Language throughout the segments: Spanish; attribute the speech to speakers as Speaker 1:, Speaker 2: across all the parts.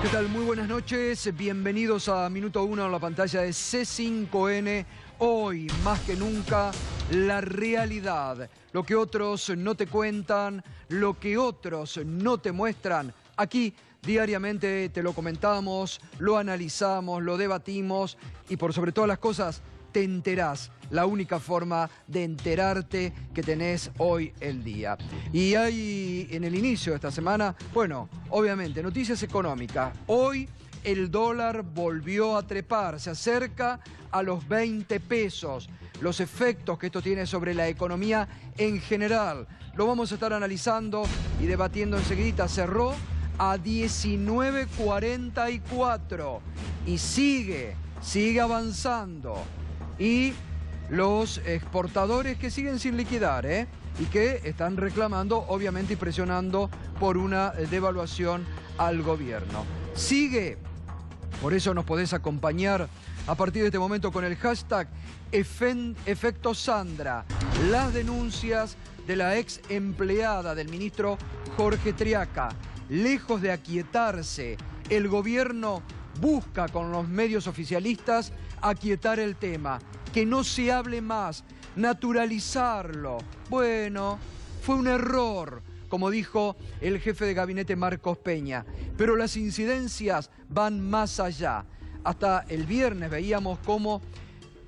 Speaker 1: ¿Qué tal? Muy buenas noches, bienvenidos a Minuto 1 en la pantalla de C5N. Hoy, más que nunca, la realidad. Lo que otros no te cuentan, lo que otros no te muestran. Aquí, diariamente, te lo comentamos, lo analizamos, lo debatimos y por sobre todas las cosas, te enterás. La única forma de enterarte que tenés hoy el día. Y hay en el inicio de esta semana, bueno, obviamente, noticias económicas. Hoy el dólar volvió a trepar, se acerca a los 20 pesos. Los efectos que esto tiene sobre la economía en general. Lo vamos a estar analizando y debatiendo enseguida. Cerró a 19.44 y sigue avanzando. Y los exportadores que siguen sin liquidar, y que están reclamando, obviamente, y presionando por una devaluación al gobierno. Sigue, por eso nos podés acompañar a partir de este momento con el hashtag Efecto Sandra. Las denuncias de la ex empleada del ministro Jorge Triaca. Lejos de aquietarse, el gobierno busca con los medios oficialistas aquietar el tema. Que no se hable más, naturalizarlo. Bueno, fue un error, como dijo el jefe de gabinete Marcos Peña. Pero las incidencias van más allá. Hasta el viernes veíamos cómo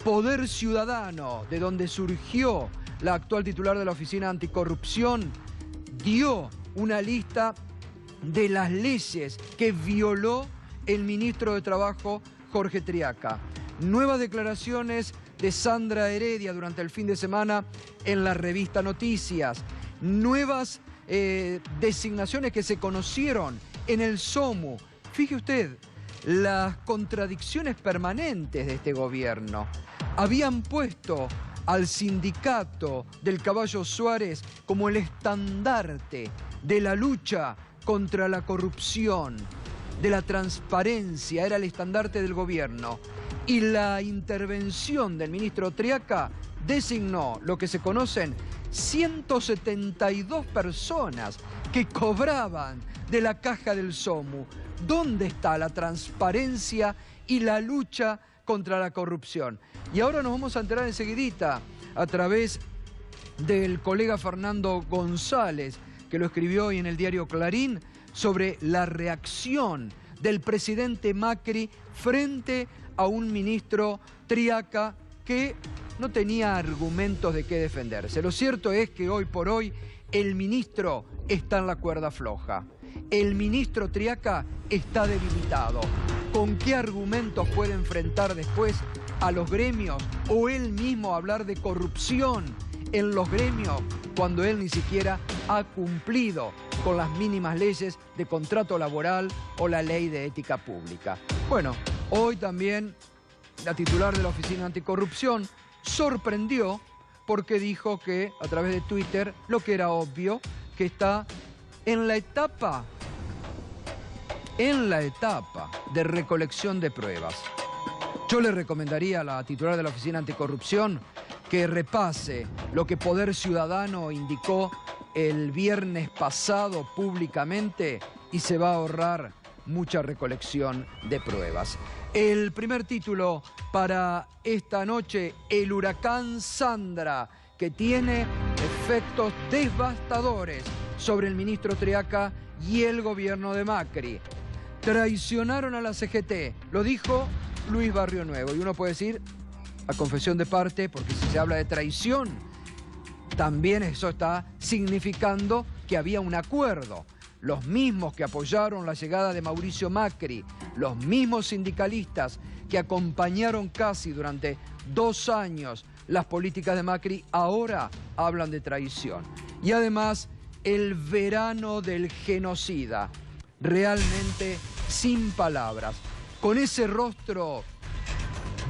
Speaker 1: Poder Ciudadano, de donde surgió la actual titular de la Oficina Anticorrupción, dio una lista de las leyes que violó el ministro de Trabajo, Jorge Triaca. Nuevas declaraciones de Sandra Heredia durante el fin de semana en la revista Noticias. Nuevas designaciones que se conocieron en el SOMU. Fije usted, las contradicciones permanentes de este gobierno. Habían puesto al sindicato del Caballo Suárez como el estandarte de la lucha contra la corrupción, de la transparencia, era el estandarte del gobierno. Y la intervención del ministro Triaca designó lo que se conocen 172 personas que cobraban de la caja del SOMU. ¿Dónde está la transparencia y la lucha contra la corrupción? Y ahora nos vamos a enterar enseguidita a través del colega Fernando González, que lo escribió hoy en el diario Clarín, sobre la reacción del presidente Macri frente a un ministro Triaca que no tenía argumentos de qué defenderse. Lo cierto es que hoy por hoy el ministro está en la cuerda floja. El ministro Triaca está debilitado. ¿Con qué argumentos puede enfrentar después a los gremios o él mismo hablar de corrupción en los gremios cuando él ni siquiera ha cumplido con las mínimas leyes de contrato laboral o la ley de ética pública? Bueno, hoy también la titular de la Oficina Anticorrupción sorprendió porque dijo que, a través de Twitter, lo que era obvio, que está en la etapa de recolección de pruebas. Yo le recomendaría a la titular de la Oficina Anticorrupción que repase lo que Poder Ciudadano indicó el viernes pasado públicamente y se va a ahorrar mucha recolección de pruebas. El primer título para esta noche, el huracán Sandra, que tiene efectos devastadores sobre el ministro Triaca y el gobierno de Macri. Traicionaron a la CGT, lo dijo Luis Barrio Nuevo. Y uno puede decir, a confesión de parte, porque si se habla de traición, también eso está significando que había un acuerdo. Los mismos que apoyaron la llegada de Mauricio Macri, los mismos sindicalistas que acompañaron casi durante 2 años las políticas de Macri, ahora hablan de traición. Y además, el verano del genocida, realmente sin palabras, con ese rostro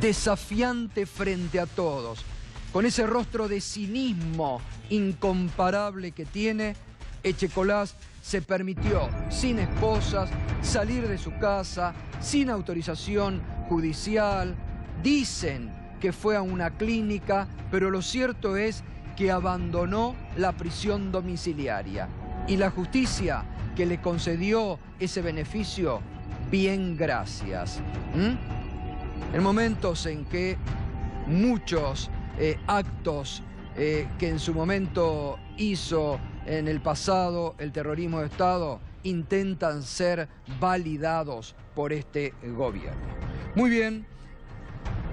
Speaker 1: desafiante frente a todos, con ese rostro de cinismo incomparable que tiene, Echecolás se permitió, sin esposas, salir de su casa, sin autorización judicial. Dicen que fue a una clínica, pero lo cierto es que abandonó la prisión domiciliaria. Y la justicia que le concedió ese beneficio bien, gracias. En momentos en que muchos actos que en su momento hizo en el pasado el terrorismo de Estado intentan ser validados por este gobierno. Muy bien,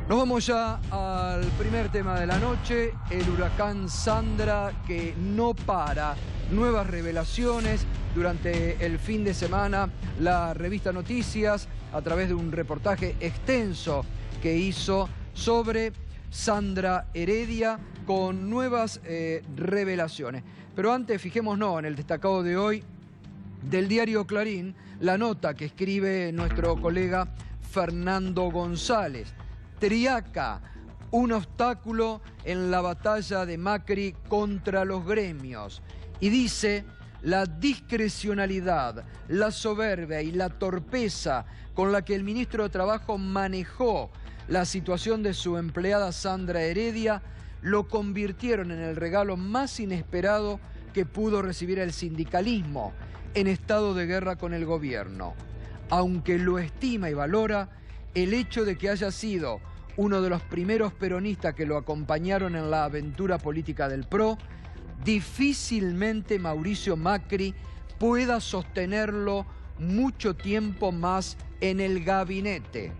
Speaker 1: nos vamos ya al primer tema de la noche, el huracán Sandra, que no para. Nuevas revelaciones durante el fin de semana. La revista Noticias, a través de un reportaje extenso que hizo sobre Sandra Heredia, con nuevas revelaciones. Pero antes, fijémonos en el destacado de hoy del diario Clarín, la nota que escribe nuestro colega Fernando González. Triaca, un obstáculo en la batalla de Macri contra los gremios. Y dice: la discrecionalidad, la soberbia y la torpeza con la que el ministro de Trabajo manejó la situación de su empleada Sandra Heredia lo convirtieron en el regalo más inesperado que pudo recibir el sindicalismo en estado de guerra con el gobierno. Aunque lo estima y valora, el hecho de que haya sido uno de los primeros peronistas que lo acompañaron en la aventura política del PRO, difícilmente Mauricio Macri pueda sostenerlo mucho tiempo más en el gabinete.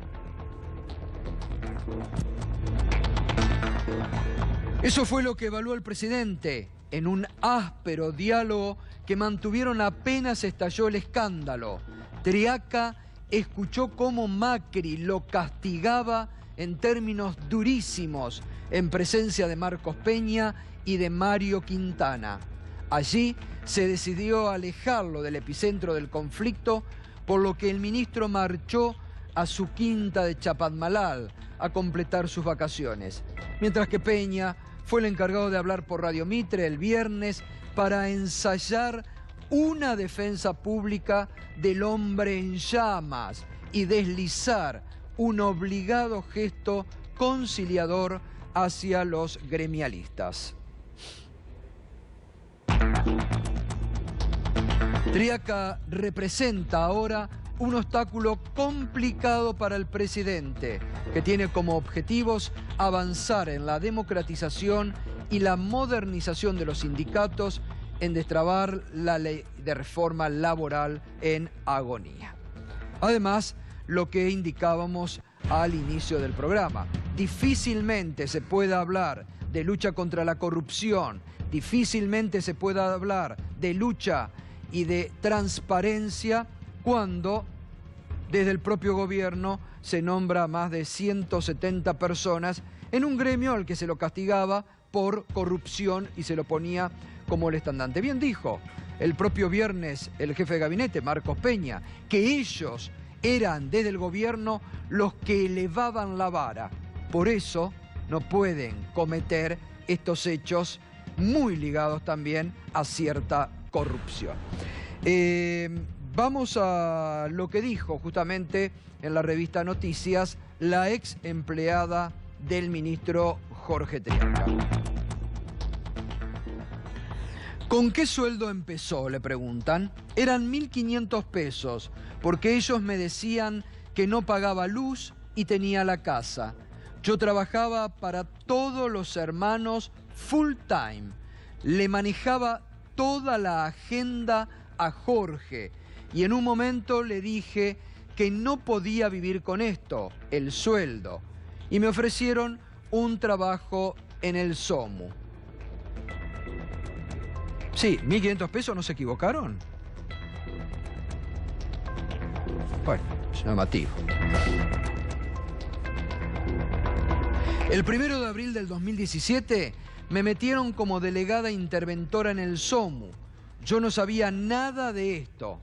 Speaker 1: Eso fue lo que evaluó el presidente en un áspero diálogo que mantuvieron apenas estalló el escándalo. Triaca escuchó cómo Macri lo castigaba en términos durísimos en presencia de Marcos Peña y de Mario Quintana. Allí se decidió alejarlo del epicentro del conflicto, por lo que el ministro marchó a su quinta de Chapadmalal a completar sus vacaciones, mientras que Peña fue el encargado de hablar por Radio Mitre el viernes para ensayar una defensa pública del hombre en llamas y deslizar un obligado gesto conciliador hacia los gremialistas. Triaca representa ahora un obstáculo complicado para el presidente, que tiene como objetivos avanzar en la democratización y la modernización de los sindicatos, en destrabar la ley de reforma laboral en agonía. Además, lo que indicábamos al inicio del programa, difícilmente se puede hablar de lucha contra la corrupción, difícilmente se puede hablar de lucha y de transparencia cuando desde el propio gobierno se nombra a más de 170 personas en un gremio al que se lo castigaba por corrupción y se lo ponía como el estandarte. Bien dijo el propio viernes el jefe de gabinete, Marcos Peña, que ellos eran desde el gobierno los que elevaban la vara. Por eso no pueden cometer estos hechos muy ligados también a cierta corrupción. Vamos a lo que dijo justamente en la revista Noticias la ex empleada del ministro Jorge Triaca. ¿Con qué sueldo empezó?, le preguntan. Eran 1.500 pesos, porque ellos me decían que no pagaba luz y tenía la casa. Yo trabajaba para todos los hermanos full time. Le manejaba toda la agenda a Jorge y en un momento le dije que no podía vivir con esto, el sueldo, y me ofrecieron un trabajo en el SOMU. Sí, 1.500 pesos, ¿no se equivocaron? Bueno, es llamativo. El 1 de abril del 2017 me metieron como delegada interventora en el SOMU. Yo no sabía nada de esto.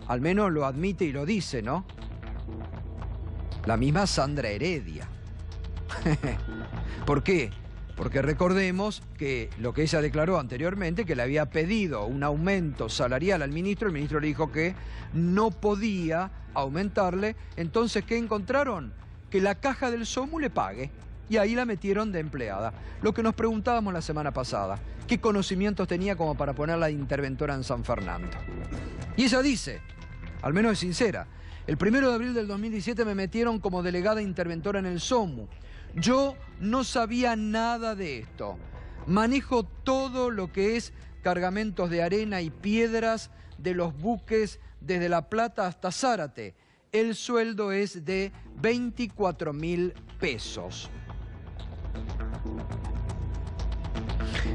Speaker 1: Al menos lo admite y lo dice, ¿no? La misma Sandra Heredia. ¿Por qué? Porque recordemos que lo que ella declaró anteriormente, que le había pedido un aumento salarial al ministro, el ministro le dijo que no podía aumentarle. Entonces, ¿qué encontraron? Que la caja del SOMU le pague. Y ahí la metieron de empleada. Lo que nos preguntábamos la semana pasada, ¿qué conocimientos tenía como para ponerla de interventora en San Fernando? Y ella dice, Al menos es sincera. El 1 de abril del 2017 me metieron como delegada interventora en el SOMU. Yo no sabía nada de esto. Manejo todo lo que es cargamentos de arena y piedras de los buques desde La Plata hasta Zárate. El sueldo es de 24.000 pesos.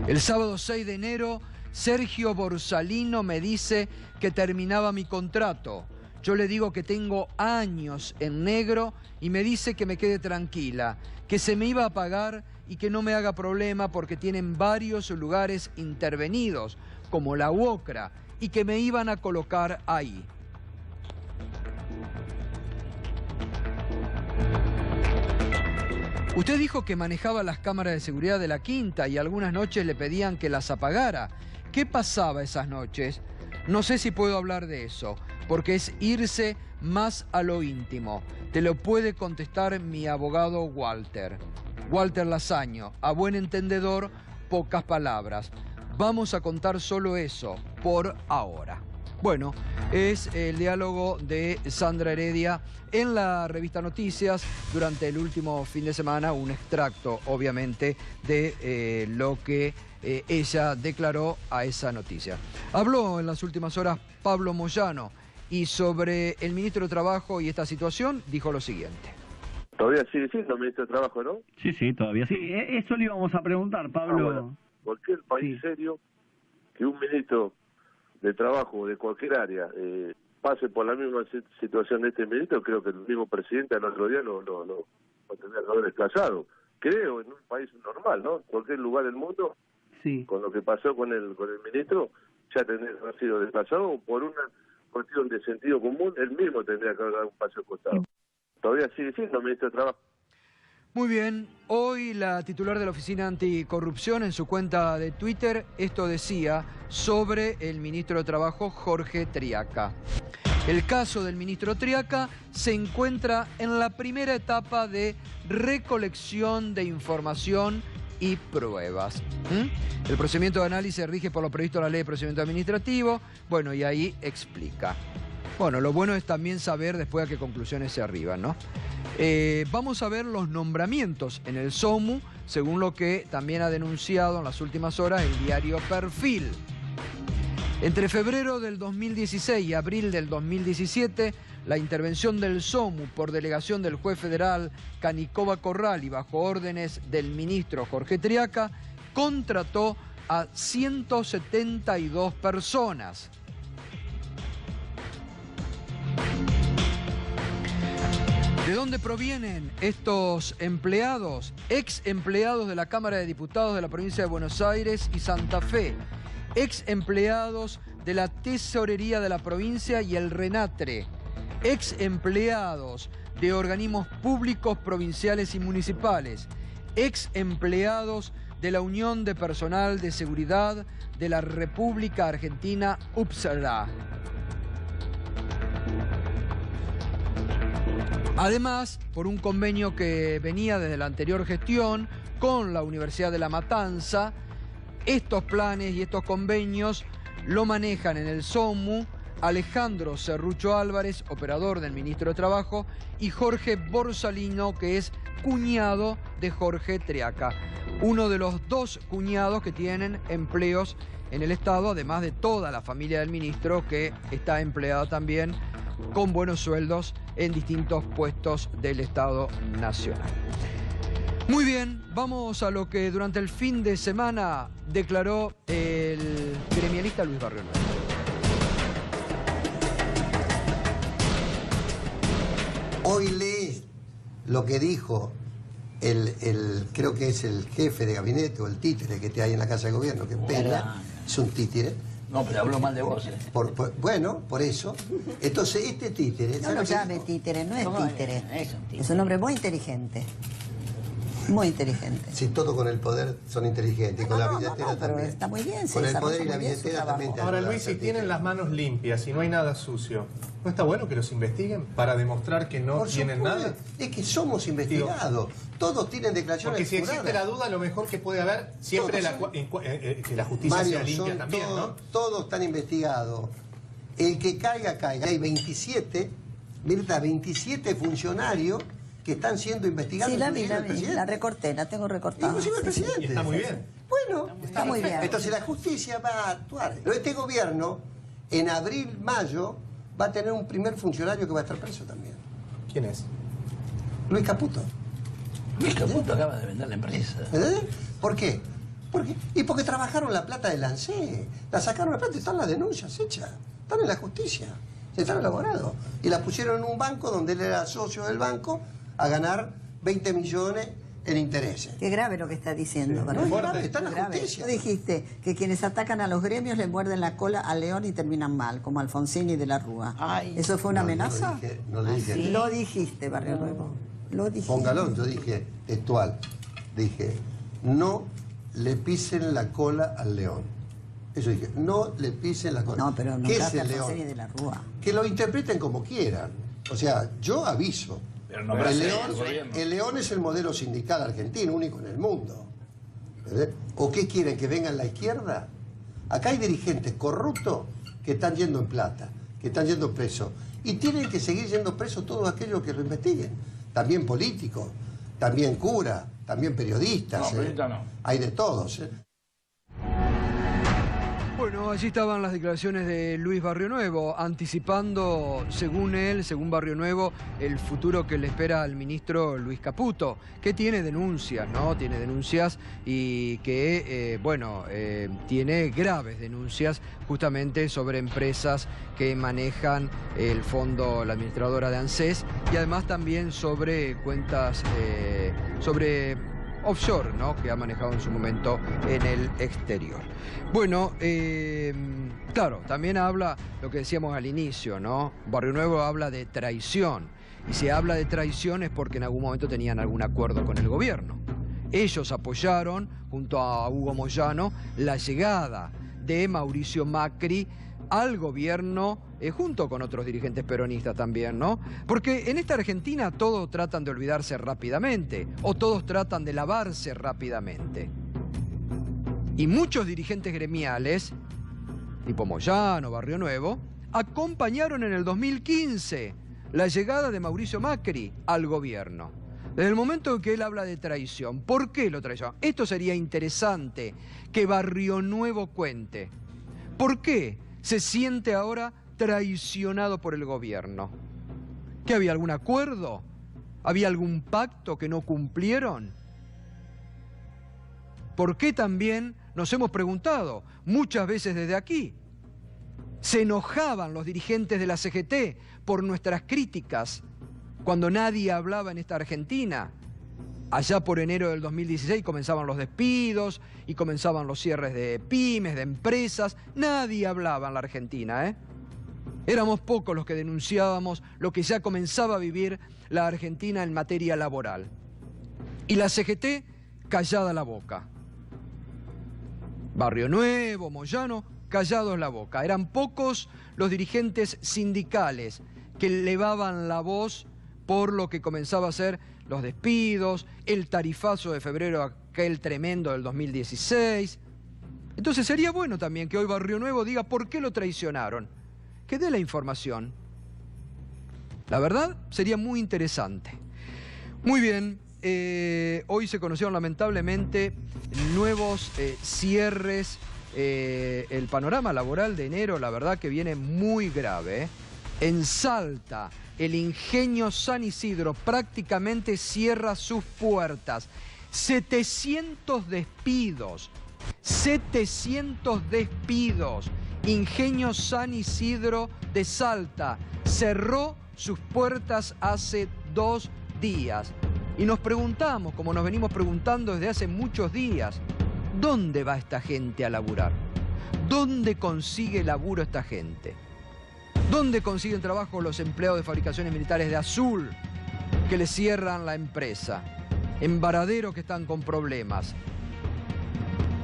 Speaker 1: El sábado 6 de enero, Sergio Borsalino me dice que terminaba mi contrato. Yo le digo que tengo años en negro y me dice que me quede tranquila, que se me iba a pagar y que no me haga problema porque tienen varios lugares intervenidos, como la UOCRA, y que me iban a colocar ahí. Usted dijo que manejaba las cámaras de seguridad de la Quinta y algunas noches le pedían que las apagara. ¿Qué pasaba esas noches? No sé si puedo hablar de eso, porque es irse más a lo íntimo. Te lo puede contestar mi abogado Walter. Walter Lasaño, a buen entendedor, pocas palabras. Vamos a contar solo eso, por ahora. Bueno, es el diálogo de Sandra Heredia en la revista Noticias durante el último fin de semana, un extracto, obviamente, de lo que ella declaró a esa noticia. Habló en las últimas horas Pablo Moyano y sobre el ministro de Trabajo y esta situación dijo lo siguiente.
Speaker 2: Todavía sigue siendo ministro de Trabajo, ¿no?
Speaker 3: Sí, todavía sí. Eso le íbamos a preguntar, Pablo.
Speaker 2: Bueno, cualquier país serio que un ministro de Trabajo de cualquier área pase por la misma situación de este ministro, creo que el mismo presidente al otro día lo tendría que haber desplazado. Creo, en un país normal, ¿no? Cualquier lugar del mundo, con lo que pasó con el ministro, ya tendría que haber sido desplazado por una cuestión de sentido común, él mismo tendría que haber dado un paso al costado. Todavía sigue siendo ministro de Trabajo.
Speaker 1: Muy bien, hoy la titular de la Oficina Anticorrupción en su cuenta de Twitter esto decía sobre el ministro de Trabajo Jorge Triaca. El caso del ministro Triaca se encuentra en la primera etapa de recolección de información y pruebas. El procedimiento de análisis rige por lo previsto en la Ley de Procedimiento Administrativo. Bueno, y ahí explica. Bueno, lo bueno es también saber después a qué conclusiones se arriban, ¿no? Vamos a ver los nombramientos en el SOMU, según lo que también ha denunciado en las últimas horas el diario Perfil. Entre febrero del 2016 y abril del 2017, la intervención del SOMU por delegación del juez federal Canicoba Corral y bajo órdenes del ministro Jorge Triaca, contrató a 172 personas. ¿De dónde provienen estos empleados? Ex empleados de la Cámara de Diputados de la provincia de Buenos Aires y Santa Fe. Ex empleados de la Tesorería de la provincia y el RENATRE. Ex empleados de organismos públicos provinciales y municipales. Ex empleados de la Unión de Personal de Seguridad de la República Argentina, UPSRA. Además, por un convenio que venía desde la anterior gestión con la Universidad de La Matanza, estos planes y estos convenios lo manejan en el SOMU Alejandro Serrucho Álvarez, operador del ministro de Trabajo, y Jorge Borsalino, que es cuñado de Jorge Triaca. Uno de los dos cuñados que tienen empleos en el Estado, además de toda la familia del ministro, que está empleada también con buenos sueldos en distintos puestos del Estado Nacional. Muy bien, vamos a lo que durante el fin de semana declaró el gremialista Luis Barrio Nuevo.
Speaker 4: Hoy leí lo que dijo creo que es el jefe de gabinete o el títere que te hay en la Casa de Gobierno, que es Peña, es un títere.
Speaker 5: No, pero habló mal de vos.
Speaker 4: Bueno, por eso. Entonces, este títere...
Speaker 6: No lo llame títere, no es títere.
Speaker 5: Es un títere.
Speaker 6: Es un hombre muy inteligente. Muy inteligente.
Speaker 4: Si todo con el poder son inteligentes, y con la billetera
Speaker 6: pero
Speaker 4: también.
Speaker 6: está muy bien.
Speaker 4: Con el poder y la billetera también te
Speaker 7: Ahora,
Speaker 4: ayuda
Speaker 7: Luis,
Speaker 4: a ser
Speaker 7: si tienen
Speaker 4: títere.
Speaker 7: las manos limpias y no hay nada sucio, ¿no está bueno que los investiguen para demostrar que no
Speaker 4: Por
Speaker 7: tienen
Speaker 4: supuesto,
Speaker 7: nada?
Speaker 4: es que somos investigados. Todos tienen declaraciones
Speaker 7: Porque si existe
Speaker 4: juradas.
Speaker 7: la duda, lo mejor que puede haber siempre
Speaker 4: Todos
Speaker 7: que la justicia
Speaker 4: Mario,
Speaker 7: sea limpia
Speaker 4: son
Speaker 7: también, ¿no?
Speaker 4: todos están investigados. El que caiga, caiga. Hay 27, Mirta, 27 funcionarios que están siendo investigados.
Speaker 6: Sí, la vi, la recorté, la tengo recortada.
Speaker 4: Inclusive el presidente.
Speaker 7: Y está muy bien.
Speaker 4: Bueno,
Speaker 6: está muy bien.
Speaker 4: Entonces la justicia va a actuar. Pero este gobierno, en abril, mayo, va a tener un primer funcionario que va a estar preso también.
Speaker 7: ¿Quién es?
Speaker 4: Luis Caputo.
Speaker 5: Luis Caputo acaba de vender la empresa.
Speaker 4: ¿Por qué? Porque trabajaron la plata del ANSES. La sacaron la plata y están las denuncias hechas. Están en la justicia. Se están elaborados. Y la pusieron en un banco donde él era socio del banco a ganar 20 millones en intereses.
Speaker 6: Qué grave lo que está diciendo.
Speaker 4: No es grave, está en la justicia.
Speaker 6: Tú dijiste que quienes atacan a los gremios le muerden la cola al león y terminan mal, como Alfonsín y de la Rúa.
Speaker 5: Ay.
Speaker 6: ¿Eso fue una amenaza?
Speaker 4: No lo dije.
Speaker 6: Lo dijiste, Barrio Nuevo. Lo dijiste.
Speaker 4: Póngalo, yo dije textual. Dije, no le pisen la cola al león. Eso dije, no le pisen la cola.
Speaker 6: No, pero no
Speaker 4: ¿Qué es
Speaker 6: trata
Speaker 4: el
Speaker 6: Alfonsín y
Speaker 4: león?
Speaker 6: de la Rúa.
Speaker 4: Que lo interpreten como quieran. O sea, yo aviso.
Speaker 5: Pero no
Speaker 4: El león es el modelo sindical argentino, único en el mundo. ¿Entendés? ¿O qué quieren? ¿Que vengan la izquierda? Acá hay dirigentes corruptos que están yendo en plata, que están yendo presos. Y tienen que seguir yendo presos todos aquellos que lo investiguen. También políticos, también curas, también periodistas.
Speaker 5: No, periodistas no.
Speaker 4: Hay de todos.
Speaker 1: Bueno, allí estaban las declaraciones de Luis Barrio Nuevo, anticipando, según él, según Barrio Nuevo, el futuro que le espera al ministro Luis Caputo, que tiene denuncias, ¿no? Tiene denuncias y que, tiene graves denuncias justamente sobre empresas que manejan el fondo, la administradora de ANSES, y además también sobre cuentas, sobre offshore, ¿no? Que ha manejado en su momento en el exterior. Bueno, claro, también habla lo que decíamos al inicio, ¿no? Barrio Nuevo habla de traición. Y si habla de traición es porque en algún momento tenían algún acuerdo con el gobierno. Ellos apoyaron, junto a Hugo Moyano, la llegada de Mauricio Macri al gobierno, junto con otros dirigentes peronistas también, ¿no? Porque en esta Argentina todos tratan de olvidarse rápidamente, o todos tratan de lavarse rápidamente. Y muchos dirigentes gremiales, tipo Moyano, Barrio Nuevo, acompañaron en el 2015 la llegada de Mauricio Macri al gobierno. Desde el momento en que él habla de traición, ¿por qué lo traicionó? Esto sería interesante que Barrio Nuevo cuente. ¿Por qué se siente ahora traicionado por el gobierno? ¿Que había algún acuerdo? ¿Había algún pacto que no cumplieron? ¿Por qué también nos hemos preguntado muchas veces desde aquí? Se enojaban los dirigentes de la CGT por nuestras críticas cuando nadie hablaba en esta Argentina. Allá por enero del 2016 comenzaban los despidos y comenzaban los cierres de pymes, de empresas. Nadie hablaba en la Argentina, ¿eh? Éramos pocos los que denunciábamos lo que ya comenzaba a vivir la Argentina en materia laboral. Y la CGT callada la boca. Barrio Nuevo, Moyano, callados la boca. Eran pocos los dirigentes sindicales que elevaban la voz por lo que comenzaba a ser los despidos, el tarifazo de febrero aquel tremendo del 2016. Entonces sería bueno también que hoy Barrio Nuevo diga por qué lo traicionaron, que dé la información. La verdad sería muy interesante. Muy bien, hoy se conocieron lamentablemente nuevos cierres. El panorama laboral de enero, la verdad que viene muy grave, ¿eh? En Salta, el Ingenio San Isidro prácticamente cierra sus puertas. 700 despidos. 700 despidos. Ingenio San Isidro de Salta cerró sus puertas hace 2 días. Y nos preguntamos, como nos venimos preguntando desde hace muchos días, ¿dónde va esta gente a laburar? ¿Dónde consigue laburo esta gente? ¿Dónde consiguen trabajo los empleados de fabricaciones militares de Azul que les cierran la empresa? En Varadero, que están con problemas.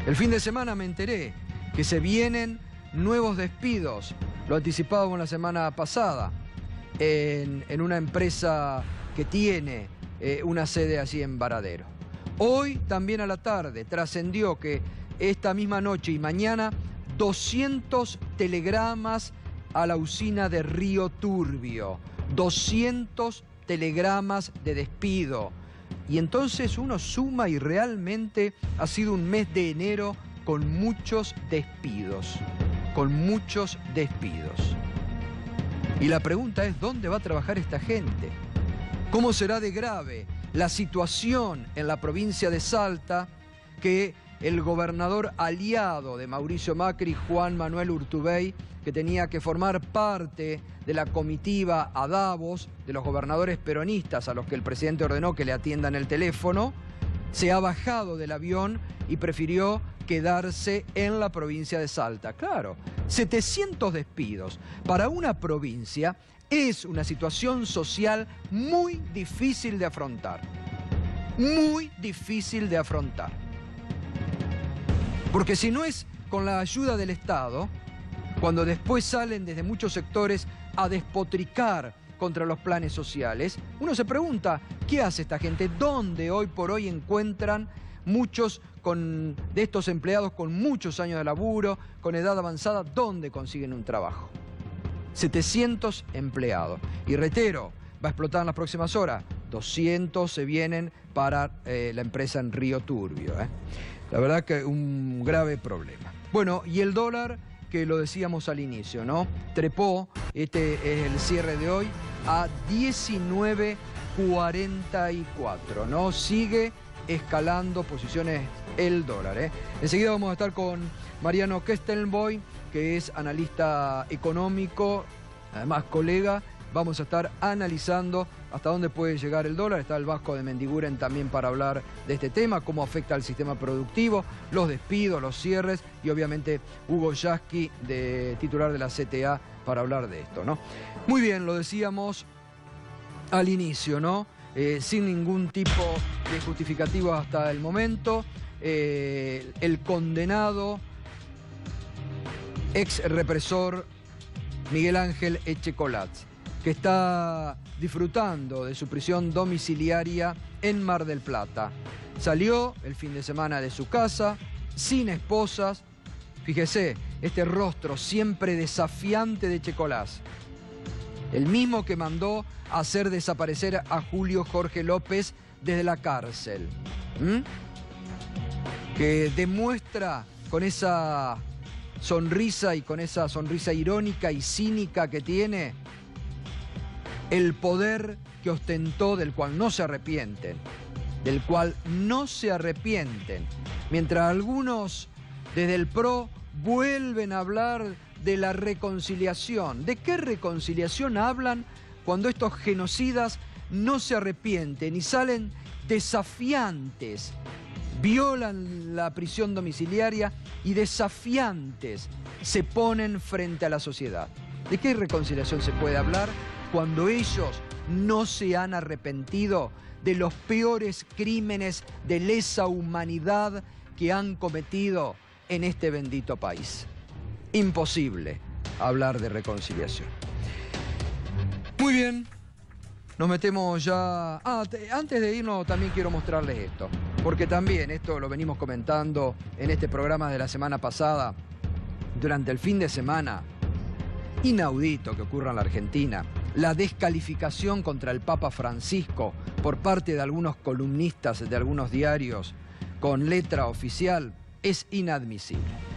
Speaker 1: El fin de semana me enteré que se vienen nuevos despidos. Lo anticipábamos la semana pasada en una empresa que tiene una sede allí en Varadero. Hoy también a la tarde trascendió que esta misma noche y mañana 200 telegramas a la usina de Río Turbio. 200 telegramas de despido. Y entonces uno suma y realmente ha sido un mes de enero con muchos despidos. Con muchos despidos. Y la pregunta es, ¿dónde va a trabajar esta gente? ¿Cómo será de grave la situación en la provincia de Salta que el gobernador aliado de Mauricio Macri, Juan Manuel Urtubey, que tenía que formar parte de la comitiva a Davos de los gobernadores peronistas a los que el presidente ordenó que le atiendan el teléfono, se ha bajado del avión y prefirió quedarse en la provincia de Salta? Claro, 700 despidos para una provincia es una situación social muy difícil de afrontar. Muy difícil de afrontar. Porque si no es con la ayuda del Estado, cuando después salen desde muchos sectores a despotricar contra los planes sociales, uno se pregunta, ¿qué hace esta gente? ¿Dónde hoy por hoy encuentran muchos de estos empleados con muchos años de laburo, con edad avanzada? ¿Dónde consiguen un trabajo? 700 empleados. Y reitero, va a explotar en las próximas horas. 200 se vienen para la empresa en Río Turbio. La verdad que un grave problema. Bueno, y el dólar, que lo decíamos al inicio, ¿no? Trepó, este es el cierre de hoy, a 19.44, ¿no? Sigue escalando posiciones el dólar, Enseguida vamos a estar con Mariano Kestenboy, que es analista económico, además colega. Vamos a estar analizando hasta dónde puede llegar el dólar. Está el Vasco de Mendiguren también para hablar de este tema, cómo afecta al sistema productivo, los despidos, los cierres, y obviamente Hugo Yasky, titular de la CTA, para hablar de esto, ¿no? Muy bien, lo decíamos al inicio, ¿no? Sin ningún tipo de justificativo hasta el momento. El condenado ex represor Miguel Ángel Echecolatz, que está disfrutando de su prisión domiciliaria en Mar del Plata. Salió el fin de semana de su casa, sin esposas. Fíjese, este rostro siempre desafiante de Echecolatz. El mismo que mandó hacer desaparecer a Julio Jorge López desde la cárcel. Que demuestra con esa sonrisa y con esa sonrisa irónica y cínica que tiene, el poder que ostentó, del cual no se arrepienten, mientras algunos desde el PRO vuelven a hablar de la reconciliación. ¿De qué reconciliación hablan cuando estos genocidas no se arrepienten y salen desafiantes? Violan la prisión domiciliaria y desafiantes se ponen frente a la sociedad. ¿De qué reconciliación se puede hablar cuando ellos no se han arrepentido de los peores crímenes de lesa humanidad que han cometido en este bendito país? Imposible hablar de reconciliación. Muy bien, nos metemos ya... antes de irnos también quiero mostrarles esto, porque también esto lo venimos comentando en este programa de la semana pasada, durante el fin de semana. Inaudito que ocurra en la Argentina. La descalificación contra el Papa Francisco por parte de algunos columnistas de algunos diarios con letra oficial es inadmisible.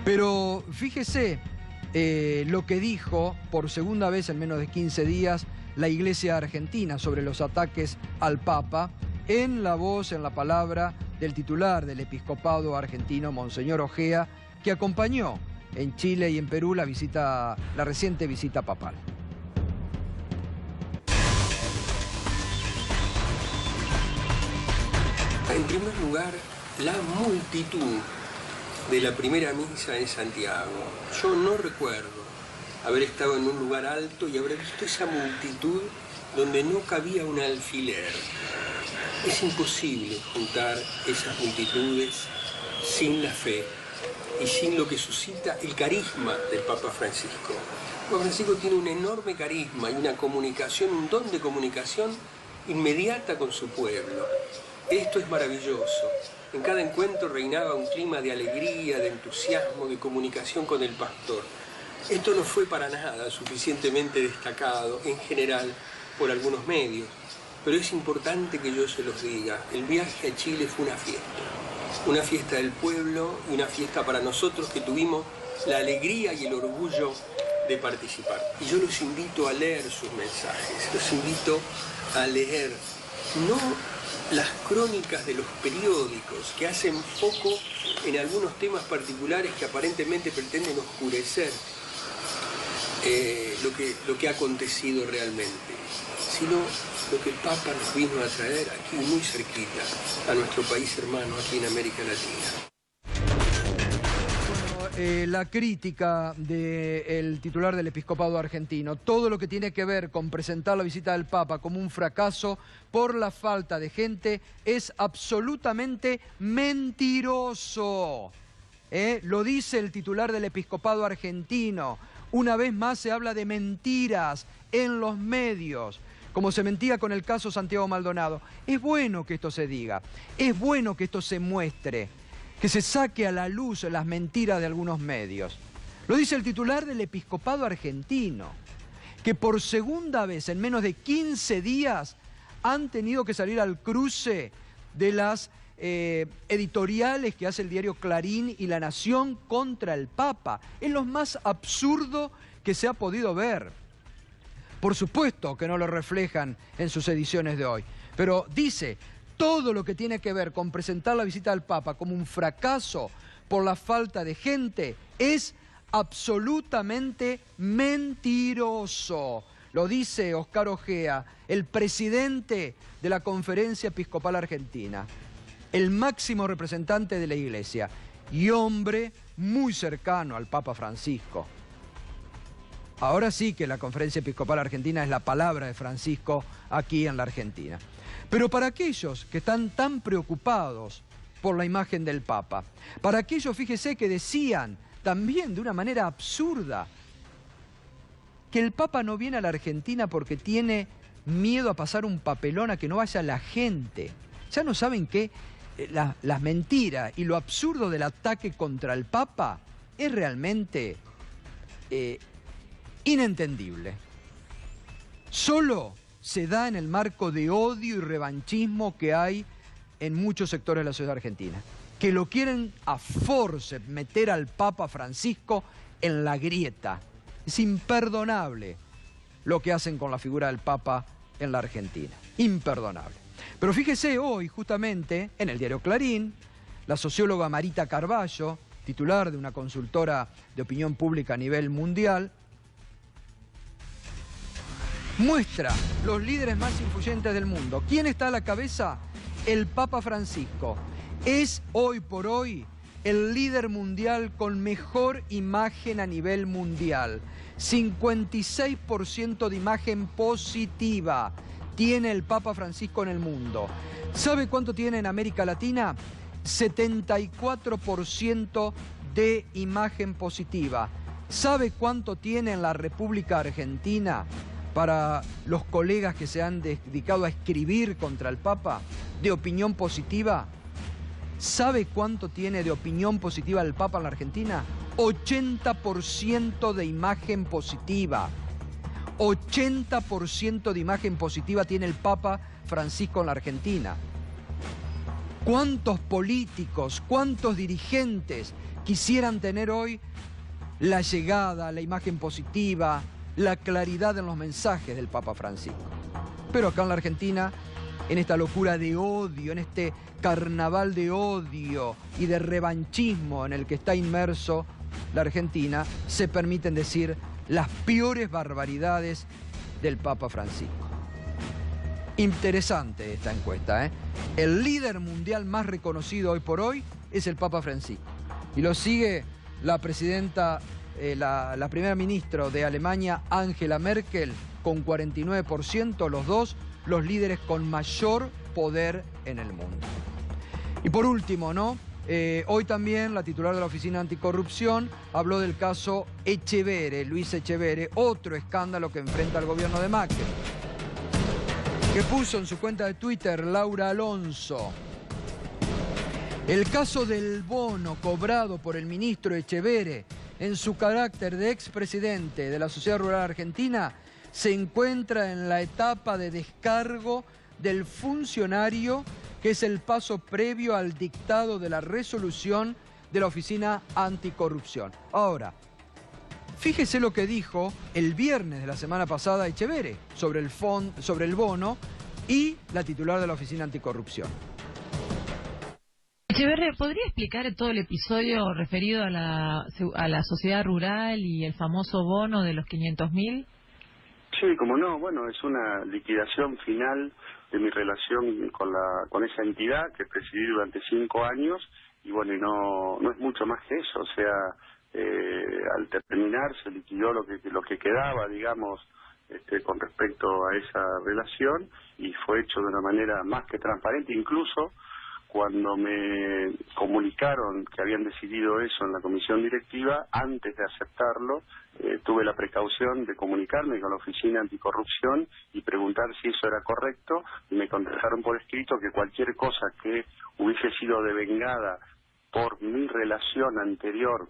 Speaker 1: Pero fíjese lo que dijo por segunda vez en menos de 15 días la Iglesia Argentina sobre los ataques al Papa, en la voz, en la palabra del titular del episcopado argentino, Monseñor Ojea, que acompañó en Chile y en Perú la reciente visita papal.
Speaker 8: En primer lugar, la multitud de la primera misa en Santiago. Yo no recuerdo haber estado en un lugar alto y haber visto esa multitud donde no cabía un alfiler. Es imposible juntar esas multitudes sin la fe y sin lo que suscita el carisma del Papa Francisco. El Papa Francisco tiene un enorme carisma y una comunicación, un don de comunicación inmediata con su pueblo. Esto es maravilloso. En cada encuentro reinaba un clima de alegría, de entusiasmo, de comunicación con el pastor. Esto no fue para nada suficientemente destacado en general por algunos medios, pero es importante que yo se los diga. El viaje a Chile fue una fiesta del pueblo y una fiesta para nosotros que tuvimos la alegría y el orgullo de participar. Y yo los invito a leer sus mensajes, los invito a leer no las crónicas de los periódicos que hacen foco en algunos temas particulares que aparentemente pretenden oscurecer lo que ha acontecido realmente, sino lo que el Papa nos vino a traer aquí muy cerquita, a nuestro país hermano, aquí en América Latina.
Speaker 1: La crítica del titular del episcopado argentino, todo lo que tiene que ver con presentar la visita del Papa como un fracaso por la falta de gente es absolutamente mentiroso. Lo dice el titular del episcopado argentino. Una vez más se habla de mentiras en los medios, como se mentía con el caso Santiago Maldonado. Es bueno que esto se diga, es bueno que esto se muestre, que se saque a la luz las mentiras de algunos medios. Lo dice el titular del episcopado argentino, que por segunda vez en menos de 15 días han tenido que salir al cruce de las editoriales que hace el diario Clarín y La Nación contra el Papa. Es lo más absurdo que se ha podido ver. Por supuesto que no lo reflejan en sus ediciones de hoy, pero dice: todo lo que tiene que ver con presentar la visita al Papa como un fracaso por la falta de gente es absolutamente mentiroso. Lo dice Oscar Ojea, el presidente de la Conferencia Episcopal Argentina, el máximo representante de la Iglesia y hombre muy cercano al Papa Francisco. Ahora sí que la Conferencia Episcopal Argentina es la palabra de Francisco aquí en la Argentina. Pero para aquellos que están tan preocupados por la imagen del Papa, para aquellos, fíjese, que decían también de una manera absurda que el Papa no viene a la Argentina porque tiene miedo a pasar un papelón, a que no vaya la gente. Ya no saben que las mentiras y lo absurdo del ataque contra el Papa es realmente inentendible. Solo se da en el marco de odio y revanchismo que hay en muchos sectores de la sociedad argentina, que lo quieren a force meter al Papa Francisco en la grieta. Es imperdonable lo que hacen con la figura del Papa en la Argentina. Imperdonable. Pero fíjese, hoy justamente en el diario Clarín, la socióloga Marita Carballo, titular de una consultora de opinión pública a nivel mundial, muestra los líderes más influyentes del mundo. ¿Quién está a la cabeza? El Papa Francisco. Es hoy por hoy el líder mundial con mejor imagen a nivel mundial. 56% de imagen positiva tiene el Papa Francisco en el mundo. ¿Sabe cuánto tiene en América Latina? 74% de imagen positiva. ¿Sabe cuánto tiene en la República Argentina? Para los colegas que se han dedicado a escribir contra el Papa, de opinión positiva. ¿Sabe cuánto tiene de opinión positiva el Papa en la Argentina? 80% de imagen positiva. 80% de imagen positiva tiene el Papa Francisco en la Argentina. ¿Cuántos políticos, cuántos dirigentes quisieran tener hoy la llegada, la imagen positiva, la claridad en los mensajes del Papa Francisco? Pero acá en la Argentina, en esta locura de odio, en este carnaval de odio y de revanchismo en el que está inmerso la Argentina, se permiten decir las peores barbaridades del Papa Francisco. Interesante esta encuesta, ¿eh? El líder mundial más reconocido hoy por hoy es el Papa Francisco. Y lo sigue la presidenta, la primera ministra de Alemania, Angela Merkel, con 49%, los dos, los líderes con mayor poder en el mundo. Y por último, ¿no? Hoy también la titular de la Oficina Anticorrupción habló del caso Etcheverry, Luis Etcheverry, otro escándalo que enfrenta al gobierno de Macri, que puso en su cuenta de Twitter Laura Alonso: el caso del bono cobrado por el ministro Etcheverry en su carácter de expresidente de la Sociedad Rural Argentina, se encuentra en la etapa de descargo del funcionario, que es el paso previo al dictado de la resolución de la Oficina Anticorrupción. Ahora, fíjese lo que dijo el viernes de la semana pasada Etcheverry sobre el bono y la titular de la Oficina Anticorrupción.
Speaker 9: Etcheverry, ¿podría explicar todo el episodio referido a la sociedad rural y el famoso bono de los 500.000?
Speaker 10: Sí, como no, bueno, es una liquidación final de mi relación con esa entidad que presidí durante 5 años y bueno, y no es mucho más que eso, o sea, al terminar se liquidó lo que quedaba, digamos, con respecto a esa relación y fue hecho de una manera más que transparente, incluso cuando me comunicaron que habían decidido eso en la comisión directiva, antes de aceptarlo, tuve la precaución de comunicarme con la Oficina Anticorrupción y preguntar si eso era correcto, y me contestaron por escrito que cualquier cosa que hubiese sido devengada por mi relación anterior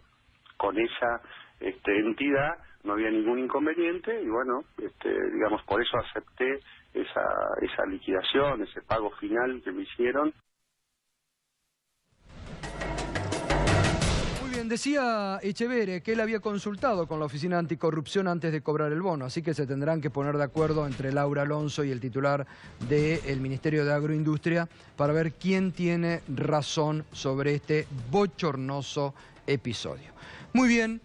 Speaker 10: con esa entidad, no había ningún inconveniente, y bueno, digamos, por eso acepté esa liquidación, ese pago final que me hicieron.
Speaker 1: Decía Etcheverry que él había consultado con la Oficina Anticorrupción antes de cobrar el bono, así que se tendrán que poner de acuerdo entre Laura Alonso y el titular del Ministerio de Agroindustria para ver quién tiene razón sobre este bochornoso episodio. Muy bien,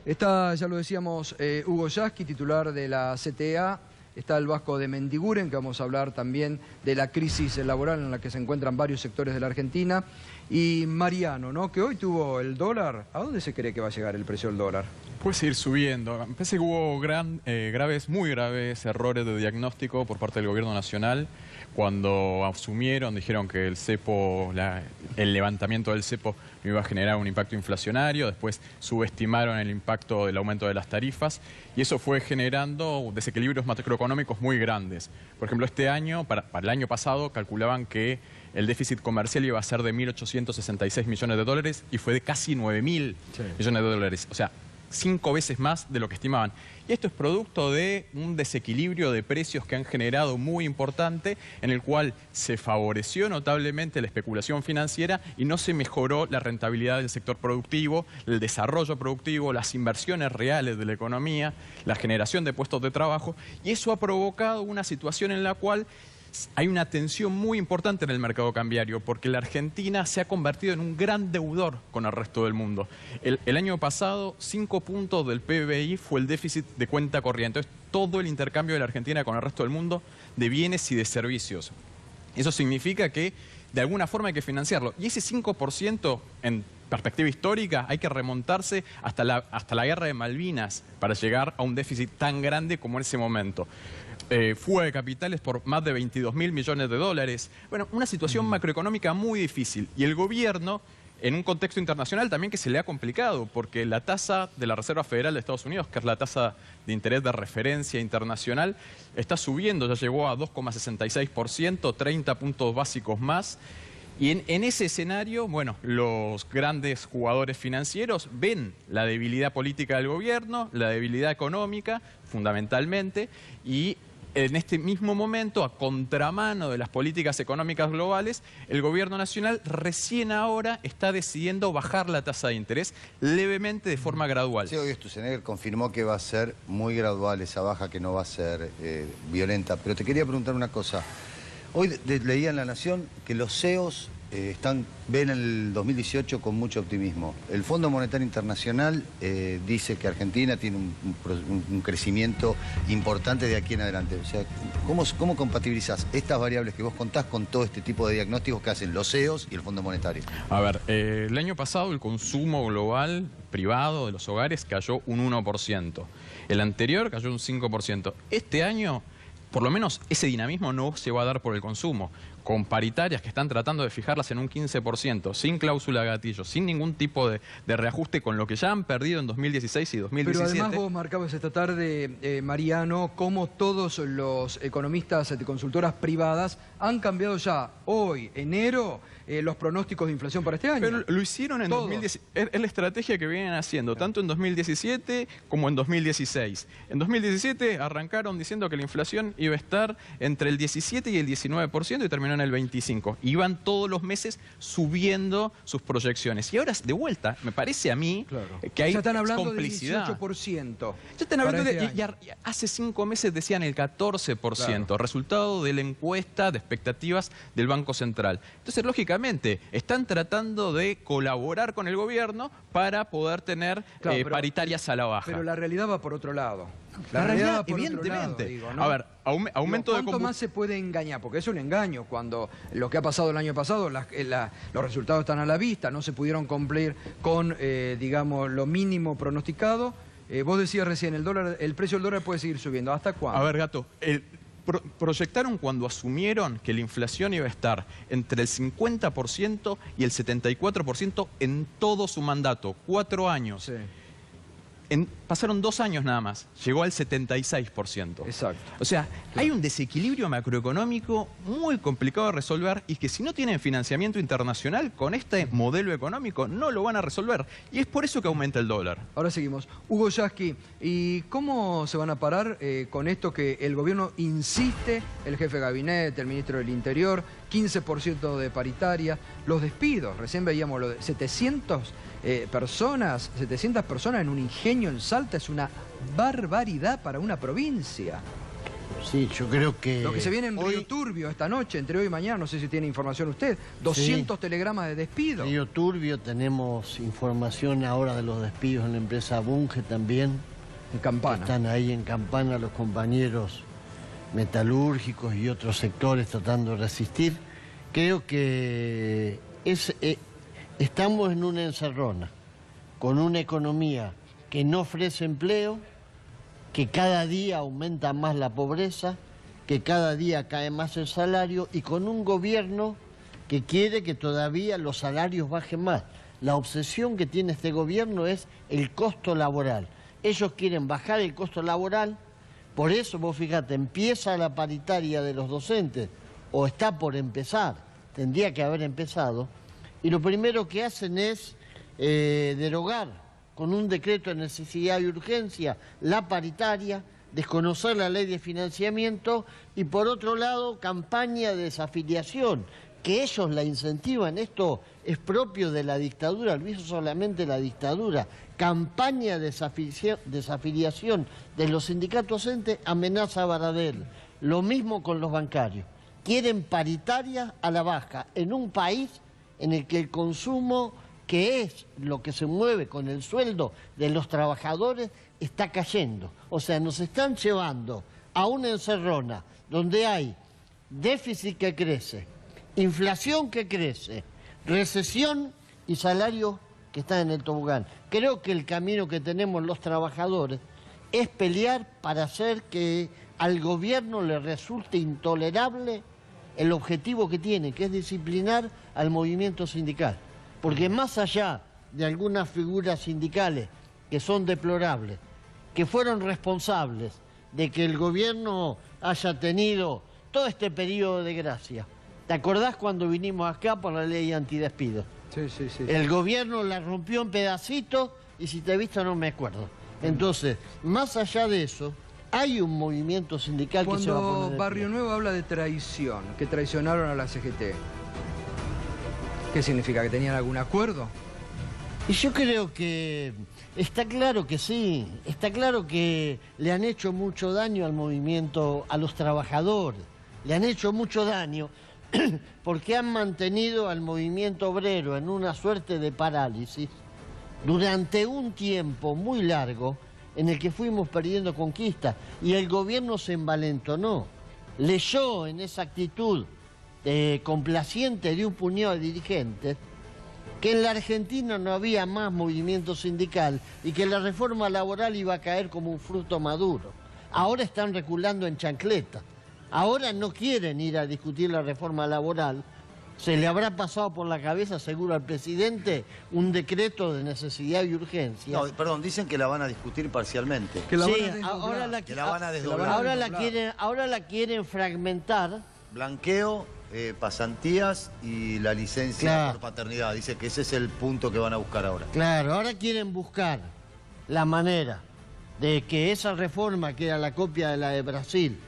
Speaker 1: está, ya lo decíamos, Hugo Yasky, titular de la CTA. Está el Vasco de Mendiguren, que vamos a hablar también de la crisis laboral en la que se encuentran varios sectores de la Argentina. Y Mariano, ¿no?, que hoy tuvo el dólar. ¿A dónde se cree que va a llegar el precio del dólar?
Speaker 11: Puede seguir subiendo. Me parece que hubo muy graves errores de diagnóstico por parte del gobierno nacional. Cuando asumieron, dijeron que el cepo, el levantamiento del cepo no iba a generar un impacto inflacionario. Después subestimaron el impacto del aumento de las tarifas y eso fue generando desequilibrios macroeconómicos muy grandes. Por ejemplo, este año, para el año pasado, calculaban que el déficit comercial iba a ser de 1.866 millones de dólares y fue de casi 9.000 millones de dólares. O sea, 5 veces más de lo que estimaban. Y esto es producto de un desequilibrio de precios que han generado muy importante, en el cual se favoreció notablemente la especulación financiera y no se mejoró la rentabilidad del sector productivo, el desarrollo productivo, las inversiones reales de la economía, la generación de puestos de trabajo, y eso ha provocado una situación en la cual hay una tensión muy importante en el mercado cambiario porque la Argentina se ha convertido en un gran deudor con el resto del mundo. El año pasado, 5 puntos del PBI fue el déficit de cuenta corriente. Es todo el intercambio de la Argentina con el resto del mundo de bienes y de servicios. Eso significa que de alguna forma hay que financiarlo. Y ese 5% en perspectiva histórica hay que remontarse hasta la guerra de Malvinas para llegar a un déficit tan grande como en ese momento. Fuga de capitales por más de 22.000 millones de dólares. Bueno, una situación macroeconómica muy difícil. Y el gobierno, en un contexto internacional también que se le ha complicado, porque la tasa de la Reserva Federal de Estados Unidos, que es la tasa de interés de referencia internacional, está subiendo, ya llegó a 2,66%, 30 puntos básicos más. Y en ese escenario, bueno, los grandes jugadores financieros ven la debilidad política del gobierno, la debilidad económica, fundamentalmente, y en este mismo momento, a contramano de las políticas económicas globales, el gobierno nacional recién ahora está decidiendo bajar la tasa de interés levemente de forma gradual.
Speaker 12: Sí, hoy Sturzenegger confirmó que va a ser muy gradual esa baja, que no va a ser violenta. Pero te quería preguntar una cosa. Hoy leía en La Nación que los CEOs ven el 2018 con mucho optimismo. El Fondo Monetario Internacional dice que Argentina tiene un crecimiento importante de aquí en adelante. O sea, ¿cómo compatibilizás estas variables que vos contás con todo este tipo de diagnósticos que hacen los CEOs y el Fondo Monetario?
Speaker 11: A ver, el año pasado el consumo global privado de los hogares cayó un 1%. El anterior cayó un 5%. Este año, por lo menos ese dinamismo no se va a dar por el consumo. con paritarias que están tratando de fijarlas en un 15%, sin cláusula gatillo, sin ningún tipo de reajuste con lo que ya han perdido en 2016 y 2017.
Speaker 1: Pero además vos marcabas esta tarde, Mariano, cómo todos los economistas de consultoras privadas han cambiado ya hoy, enero, los pronósticos de inflación para este año.
Speaker 11: Pero lo hicieron en 2017, es la estrategia que vienen haciendo, tanto en 2017 como en 2016. En 2017 arrancaron diciendo que la inflación iba a estar entre el 17 y el 19% y terminó en el 25%. Iban todos los meses subiendo sus proyecciones. Y ahora, de vuelta, me parece a mí que hay
Speaker 1: ya están hablando
Speaker 11: complicidad.
Speaker 1: del 18%.
Speaker 11: Ya están hablando hace 5 meses decían el 14%, resultado de la encuesta de expectativas del Banco Central. Entonces, lógicamente, están tratando de colaborar con el gobierno para poder tener paritarias a la baja.
Speaker 1: Pero la realidad va por otro lado.
Speaker 11: La realidad va por evidentemente. Otro lado, digo, ¿no? A ver, aumento de
Speaker 1: ¿cuánto más se puede engañar? Porque es un engaño cuando lo que ha pasado el año pasado, los resultados están a la vista, no se pudieron cumplir con, digamos, lo mínimo pronosticado. Vos decías recién, el precio del dólar puede seguir subiendo. ¿Hasta cuándo?
Speaker 11: A ver, Gato, proyectaron cuando asumieron que la inflación iba a estar entre el 50% y el 74% en todo su mandato, 4 años.
Speaker 1: Sí.
Speaker 11: Pasaron 2 años nada más, llegó al 76%.
Speaker 1: Exacto.
Speaker 11: O sea, hay un desequilibrio macroeconómico muy complicado de resolver y que si no tienen financiamiento internacional con este modelo económico no lo van a resolver. Y es por eso que aumenta el dólar.
Speaker 1: Ahora seguimos. Hugo Yasky, ¿y cómo se van a parar con esto que el gobierno insiste, el jefe de gabinete, el ministro del Interior, 15% de paritaria, los despidos? Recién veíamos lo de 700 personas en un ingenio en Salta, es una barbaridad para una provincia.
Speaker 13: Sí, yo creo que...
Speaker 1: Lo que se viene en Río Turbio esta noche, entre hoy y mañana, no sé si tiene información usted, 200 telegramas de despido.
Speaker 13: Río Turbio, tenemos información ahora de los despidos en la empresa Bunge también.
Speaker 1: En Campana.
Speaker 13: Están ahí en Campana los compañeros metalúrgicos y otros sectores tratando de resistir. Creo que estamos en una encerrona, con una economía que no ofrece empleo, que cada día aumenta más la pobreza, que cada día cae más el salario y con un gobierno que quiere que todavía los salarios bajen más. La obsesión que tiene este gobierno es el costo laboral. Ellos quieren bajar el costo laboral, por eso vos fíjate, empieza la paritaria de los docentes, o está por empezar, tendría que haber empezado, y lo primero que hacen es derogar con un decreto de necesidad y urgencia la paritaria, desconocer la ley de financiamiento y por otro lado campaña de desafiliación, que ellos la incentivan. Esto es propio de la dictadura, lo hizo solamente la dictadura. Campaña de desafiliación de los sindicatos docentes, amenaza a Baradel. Lo mismo con los bancarios. Quieren paritarias a la baja en un país en el que el consumo, que es lo que se mueve con el sueldo de los trabajadores, está cayendo. O sea, nos están llevando a una encerrona donde hay déficit que crece, inflación que crece, recesión y salarios que están en el tobogán. Creo que el camino que tenemos los trabajadores es pelear para hacer que al gobierno le resulte intolerable el objetivo que tiene, que es disciplinar al movimiento sindical. Porque más allá de algunas figuras sindicales que son deplorables, que fueron responsables de que el gobierno haya tenido todo este periodo de gracia. ¿Te acordás cuando vinimos acá por la ley antidespido?
Speaker 1: Sí, sí, sí.
Speaker 13: El gobierno la rompió en pedacitos y si te he visto no me acuerdo. Entonces, más allá de eso, hay un movimiento sindical que se va a poner...
Speaker 1: Cuando Barrio Nuevo habla de traición, que traicionaron a la CGT, ¿qué significa? ¿Que tenían algún acuerdo?
Speaker 13: Y yo creo que está claro que sí, está claro que le han hecho mucho daño al movimiento, a los trabajadores, le han hecho mucho daño porque han mantenido al movimiento obrero en una suerte de parálisis durante un tiempo muy largo en el que fuimos perdiendo conquista y el gobierno se envalentonó, leyó en esa actitud complaciente de un puñado de dirigentes que en la Argentina no había más movimiento sindical y que la reforma laboral iba a caer como un fruto maduro. Ahora están reculando en chancleta. ahora no quieren ir a discutir la reforma laboral. Se le habrá pasado por la cabeza, seguro al presidente, un decreto de necesidad y urgencia.
Speaker 12: No, perdón, dicen que la van a discutir parcialmente.
Speaker 13: Que la van a desdoblar. Ahora la quieren fragmentar.
Speaker 12: Blanqueo, pasantías y la licencia por paternidad. Dice que ese es el punto que van a buscar ahora.
Speaker 13: Claro, ahora quieren buscar la manera de que esa reforma, que era la copia de la de Brasil,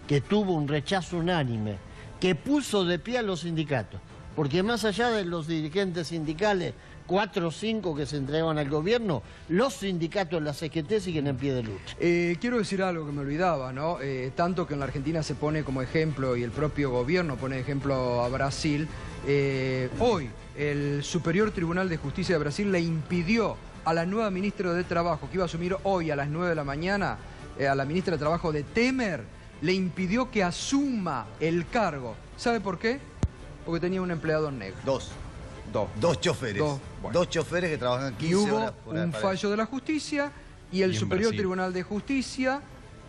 Speaker 13: que tuvo un rechazo unánime, que puso de pie a los sindicatos, porque más allá de los dirigentes sindicales, 4 o 5 que se entregaban al gobierno, los sindicatos de la CGT siguen en pie de lucha.
Speaker 1: Quiero decir algo que me olvidaba, ¿no? Tanto que en la Argentina se pone como ejemplo, y el propio gobierno pone de ejemplo a Brasil, hoy el Superior Tribunal de Justicia de Brasil le impidió a la nueva ministra de Trabajo, que iba a asumir hoy a las 9 de la mañana, a la ministra de Trabajo de Temer, le impidió que asuma el cargo. ¿Sabe por qué? Porque tenía un empleado negro.
Speaker 12: Dos choferes. Dos choferes que trabajan 15 horas.
Speaker 1: Y hubo un fallo de la justicia y el Superior Tribunal de Justicia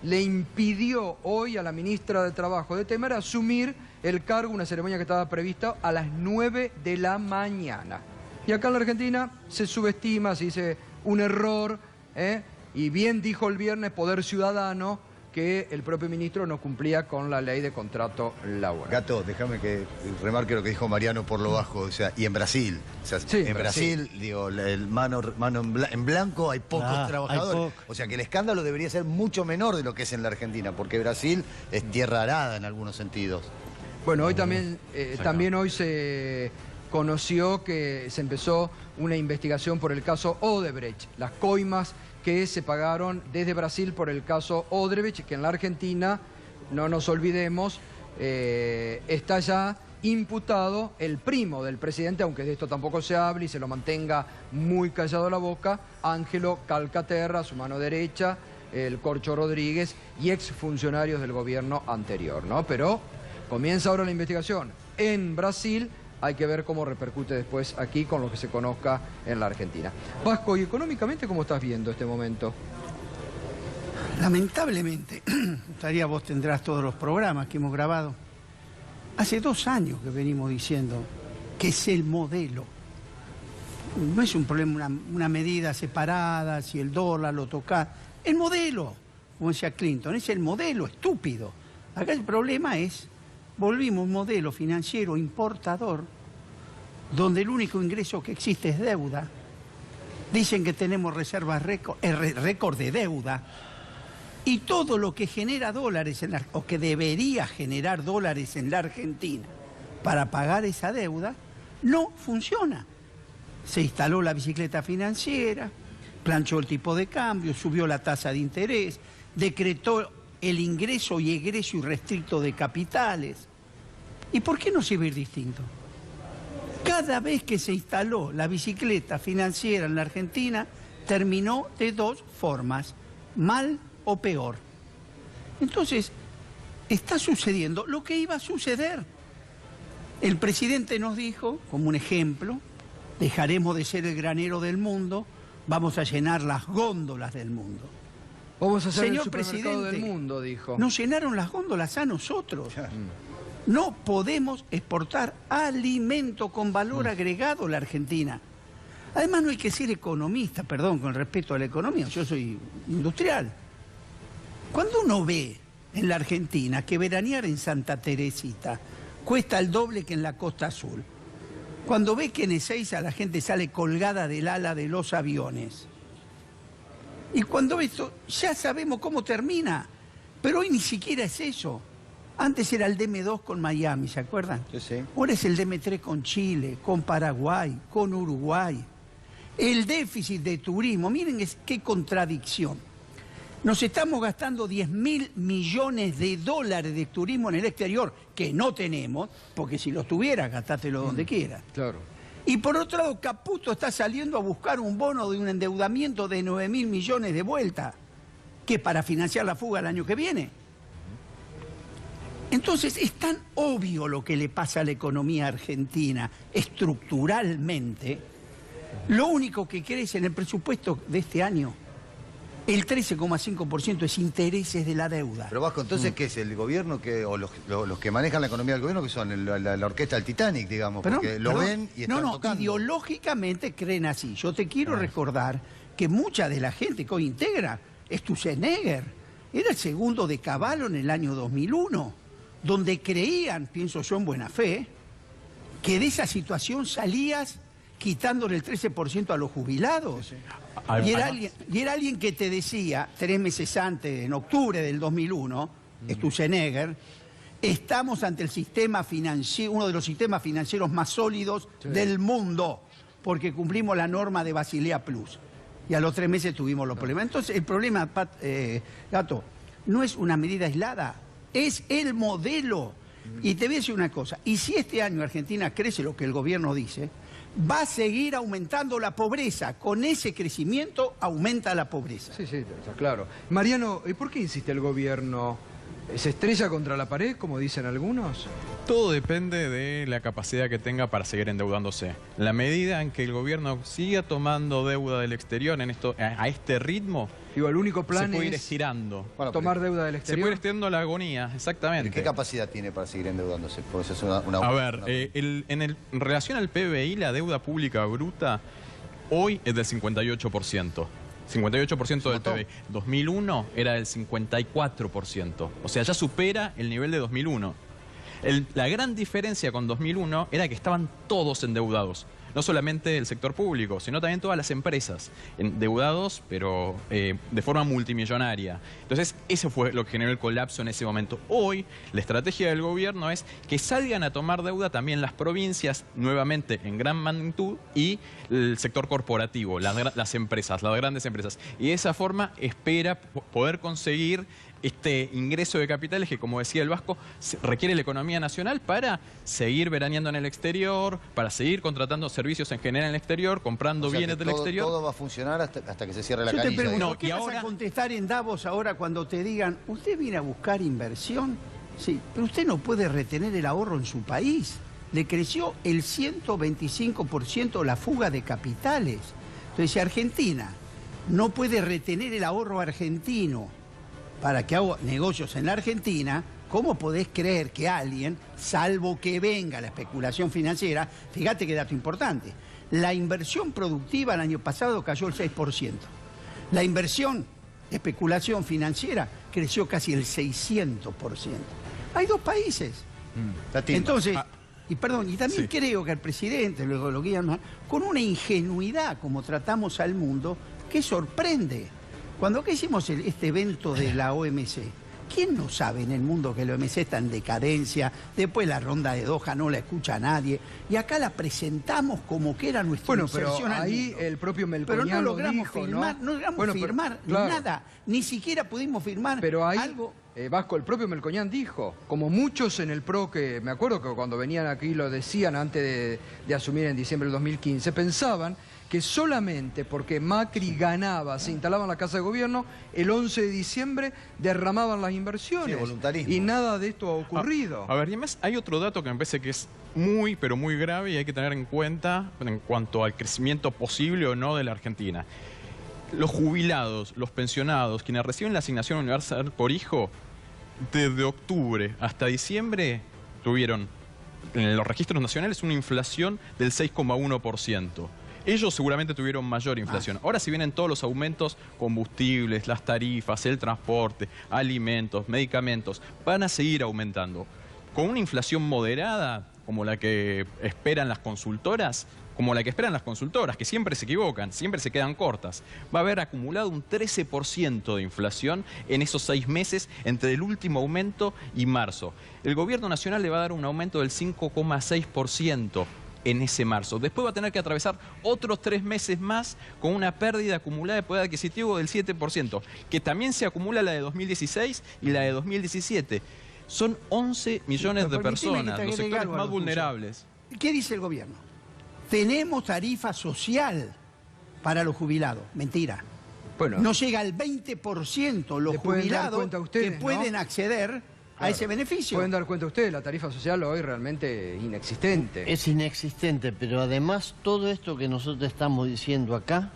Speaker 1: le impidió hoy a la ministra de Trabajo de Temer asumir el cargo, una ceremonia que estaba prevista a las 9 de la mañana. Y acá en la Argentina se subestima, se dice un error, y bien dijo el viernes Poder Ciudadano que el propio ministro no cumplía con la ley de contrato laboral.
Speaker 12: Gato, déjame que remarque lo que dijo Mariano por lo bajo, o sea, y en Brasil. O sea, sí, en Brasil, digo, el mano en blanco hay pocos trabajadores. O sea que el escándalo debería ser mucho menor de lo que es en la Argentina, porque Brasil es tierra arada en algunos sentidos.
Speaker 1: Bueno, hoy también hoy se conoció que se empezó una investigación por el caso Odebrecht, las coimas que se pagaron desde Brasil por el caso Odebrecht, que en la Argentina, no nos olvidemos, está ya imputado el primo del presidente, aunque de esto tampoco se hable y se lo mantenga muy callado la boca, Ángelo Calcaterra, su mano derecha, el Corcho Rodríguez y exfuncionarios del gobierno anterior, ¿no? Pero comienza ahora la investigación en Brasil. Hay que ver cómo repercute después aquí con lo que se conozca en la Argentina. Vasco, ¿y económicamente cómo estás viendo este momento?
Speaker 14: Lamentablemente, vos tendrás todos los programas que hemos grabado. Hace 2 años que venimos diciendo que es el modelo. No es un problema, una medida separada, si el dólar lo toca. El modelo, como decía Clinton, es el modelo estúpido. Acá el problema es... Volvimos a un modelo financiero importador donde el único ingreso que existe es deuda. Dicen que tenemos reservas récord de deuda y todo lo que genera dólares o que debería generar dólares en la Argentina para pagar esa deuda no funciona. Se instaló la bicicleta financiera, planchó el tipo de cambio, subió la tasa de interés, decretó el ingreso y egreso irrestricto de capitales. ¿Y por qué no se va a ir distinto? Cada vez que se instaló la bicicleta financiera en la Argentina, terminó de 2 formas, mal o peor. Entonces, está sucediendo lo que iba a suceder. El presidente nos dijo, como un ejemplo, dejaremos de ser el granero del mundo, vamos a llenar las góndolas del mundo.
Speaker 1: Vamos a ser
Speaker 14: Señor
Speaker 1: el supermercado
Speaker 14: presidente,
Speaker 1: del mundo, dijo.
Speaker 14: Nos llenaron las góndolas a nosotros. No podemos exportar alimento con valor agregado a la Argentina. Además, no hay que ser economista, perdón, con respecto a la economía, yo soy industrial. Cuando uno ve en la Argentina que veranear en Santa Teresita cuesta el doble que en la Costa Azul, cuando ve que en Ezeiza la gente sale colgada del ala de los aviones, y cuando esto, ya sabemos cómo termina, pero hoy ni siquiera es eso. Antes era el DM2 con Miami, ¿se acuerdan?
Speaker 12: Sí.
Speaker 14: Ahora es el DM3 con Chile, con Paraguay, con Uruguay. El déficit de turismo, miren qué contradicción. Nos estamos gastando 10.000 millones de dólares de turismo en el exterior, que no tenemos, porque si los tuvieras, gastátelo donde quieras.
Speaker 1: Claro.
Speaker 14: Y por otro lado, Caputo está saliendo a buscar un bono de un endeudamiento de 9.000 millones de vuelta, que es para financiar la fuga el año que viene. Entonces, es tan obvio lo que le pasa a la economía argentina estructuralmente. Lo único que crece en el presupuesto de este año El 13,5% es intereses de la deuda.
Speaker 12: Pero Vasco, entonces, ¿qué es? ¿El gobierno o los que manejan la economía del gobierno, que son la orquesta del Titanic, digamos? Porque lo ven y están tocando.
Speaker 14: Ideológicamente creen así. Yo te quiero recordar que mucha de la gente que hoy integra Sturzenegger era el segundo de Cavallo en el año 2001, donde creían, pienso yo en buena fe, que de esa situación salías quitándole el 13% a los jubilados. Y era alguien que te decía, 3 meses antes, en octubre del 2001, Sturzenegger, estamos ante el sistema financiero, uno de los sistemas financieros más sólidos del mundo, porque cumplimos la norma de Basilea Plus. Y a los 3 meses tuvimos los problemas. Entonces, el problema, Gato, no es una medida aislada, es el modelo. Y te voy a decir una cosa, y si este año Argentina crece lo que el gobierno dice, va a seguir aumentando la pobreza. Con ese crecimiento aumenta la pobreza.
Speaker 1: Sí, está claro. Mariano, ¿y por qué insiste el gobierno? ¿Se estrella contra la pared, como dicen algunos?
Speaker 11: Todo depende de la capacidad que tenga para seguir endeudándose. La medida en que el gobierno siga tomando deuda del exterior a este ritmo,
Speaker 1: el único plan
Speaker 11: se puede ir
Speaker 1: es
Speaker 11: estirando.
Speaker 1: Tomar deuda del exterior.
Speaker 11: Se puede ir estirando la agonía, exactamente.
Speaker 12: ¿Qué capacidad tiene para seguir endeudándose?
Speaker 11: En relación al PBI, la deuda pública bruta hoy es del 58%. 58% del PBI. 2001 era del 54%. O sea, ya supera el nivel de 2001. La gran diferencia con 2001 era que estaban todos endeudados. No solamente el sector público, sino también todas las empresas. Endeudados, pero de forma multimillonaria. Entonces, eso fue lo que generó el colapso en ese momento. Hoy, la estrategia del gobierno es que salgan a tomar deuda también las provincias, nuevamente en gran magnitud, y el sector corporativo, las empresas, las grandes empresas. Y de esa forma espera poder conseguir este ingreso de capitales que, como decía el Vasco, requiere la economía nacional para seguir veraneando en el exterior, para seguir contratando servicios en general en el exterior, comprando bienes del exterior.
Speaker 12: Todo va a funcionar hasta que se cierre la
Speaker 14: canilla. Yo te pregunto, ¿qué vas a contestar en Davos ahora cuando te digan, usted viene a buscar inversión? Sí, pero usted no puede retener el ahorro en su país. Le creció el 125% la fuga de capitales. Entonces, si Argentina no puede retener el ahorro argentino para que haga negocios en la Argentina, ¿cómo podés creer que alguien, salvo que venga la especulación financiera, fíjate qué dato importante, la inversión productiva el año pasado cayó el 6%, la inversión de especulación financiera creció casi el 600%. Hay dos países. Entonces, y también creo que el presidente, luego lo guían más, con una ingenuidad como tratamos al mundo, que sorprende. Cuando hicimos este evento de la OMC, ¿quién no sabe en el mundo que la OMC está en decadencia? Después la ronda de Doha no la escucha nadie. Y acá la presentamos como que era nuestra inserción al mundo.
Speaker 1: El propio Melconiano
Speaker 14: pero no logramos
Speaker 1: dijo,
Speaker 14: firmar, no logramos firmar nada. Ni siquiera pudimos firmar algo.
Speaker 1: Vasco, el propio Melconian dijo, como muchos en el PRO, que me acuerdo que cuando venían aquí lo decían antes de asumir en diciembre del 2015, pensaban que solamente porque Macri ganaba, se instalaba en la Casa de Gobierno, el 11 de diciembre derramaban las inversiones.
Speaker 12: Sí, voluntarismo.
Speaker 1: Y nada de esto ha ocurrido.
Speaker 11: A ver, y además hay otro dato que me parece que es muy, pero muy grave y hay que tener en cuenta en cuanto al crecimiento posible o no de la Argentina. Los jubilados, los pensionados, quienes reciben la asignación universal por hijo, desde octubre hasta diciembre tuvieron en los registros nacionales una inflación del 6,1%. Ellos seguramente tuvieron mayor inflación. Ahora, si vienen todos los aumentos, combustibles, las tarifas, el transporte, alimentos, medicamentos, van a seguir aumentando. Con una inflación moderada, como la que esperan las consultoras, que siempre se equivocan, siempre se quedan cortas, va a haber acumulado un 13% de inflación en esos 6 meses entre el último aumento y marzo. El gobierno nacional le va a dar un aumento del 5,6%. En ese marzo. Después va a tener que atravesar otros 3 meses más con una pérdida acumulada de poder adquisitivo del 7%, que también se acumula la de 2016 y la de 2017. Son 11 millones de personas, los sectores más vulnerables.
Speaker 14: ¿Qué dice el gobierno? Tenemos tarifa social para los jubilados. Mentira.
Speaker 1: Bueno,
Speaker 14: no llega al 20% los jubilados que pueden acceder a ese beneficio.
Speaker 1: Pueden dar cuenta ustedes, la tarifa social hoy realmente inexistente.
Speaker 13: Es inexistente, pero además todo esto que nosotros estamos diciendo acá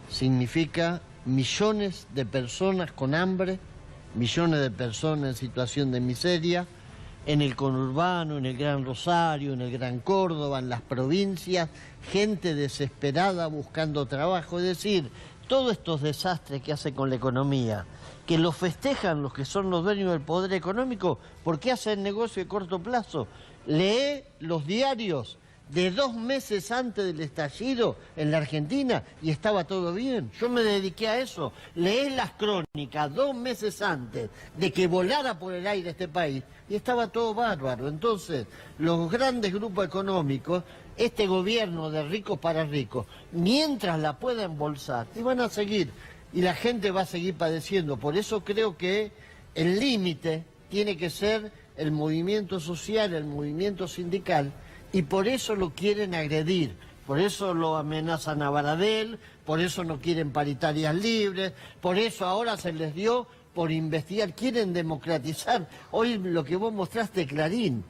Speaker 13: significa millones de personas con hambre, millones de personas en situación de miseria, en el conurbano, en el Gran Rosario, en el Gran Córdoba, en las provincias, gente desesperada buscando trabajo. Es decir, todos estos desastres que hace con la economía, que los festejan los que son los dueños del poder económico, porque hacen negocio de corto plazo. Lee los diarios de 2 meses antes del estallido en la Argentina y estaba todo bien. Yo me dediqué a eso. Leí las crónicas 2 meses antes de que volara por el aire este país y estaba todo bárbaro. Entonces, los grandes grupos económicos, este gobierno de ricos para ricos, mientras la pueda embolsar, y van a seguir, y la gente va a seguir padeciendo. Por eso creo que el límite tiene que ser el movimiento social, el movimiento sindical, y por eso lo quieren agredir, por eso lo amenazan a Baradel, por eso no quieren paritarias libres, por eso ahora se les dio por investigar, quieren democratizar. Hoy lo que vos mostraste, Clarín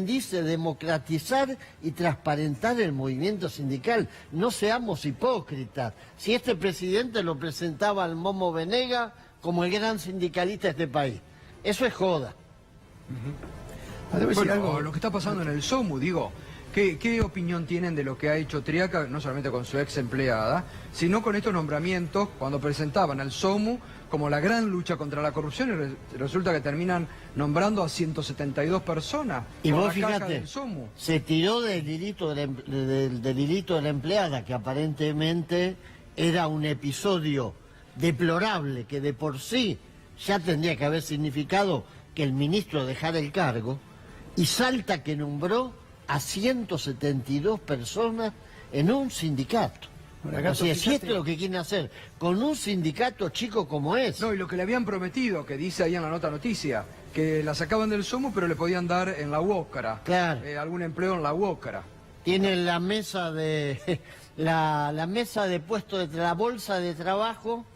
Speaker 13: dice democratizar y transparentar el movimiento sindical. No seamos hipócritas. Si este presidente lo presentaba al Momo Venega como el gran sindicalista de este país, eso es joda.
Speaker 1: Bueno, lo que está pasando en el SOMU, digo, ¿qué opinión tienen de lo que ha hecho Triaca, no solamente con su ex empleada, sino con estos nombramientos cuando presentaban al SOMU como la gran lucha contra la corrupción y resulta que terminan nombrando a 172 personas?
Speaker 13: Y
Speaker 1: por
Speaker 13: vos
Speaker 1: la caja
Speaker 13: fíjate,
Speaker 1: del SOMU.
Speaker 13: se tiró del delito del delito de la empleada, que aparentemente era un episodio deplorable, que de por sí ya tendría que haber significado que el ministro dejara el cargo, y salta que nombró a 172 personas en un sindicato. O sea, si esto es lo que quieren hacer, con un sindicato chico como es.
Speaker 1: No, y lo que le habían prometido, que dice ahí en la nota noticia, que la sacaban del SOMU pero le podían dar en la UOCRA.
Speaker 13: Claro.
Speaker 1: Algún empleo en la UOCRA.
Speaker 13: Tienen la mesa de la mesa de puestos de la bolsa de trabajo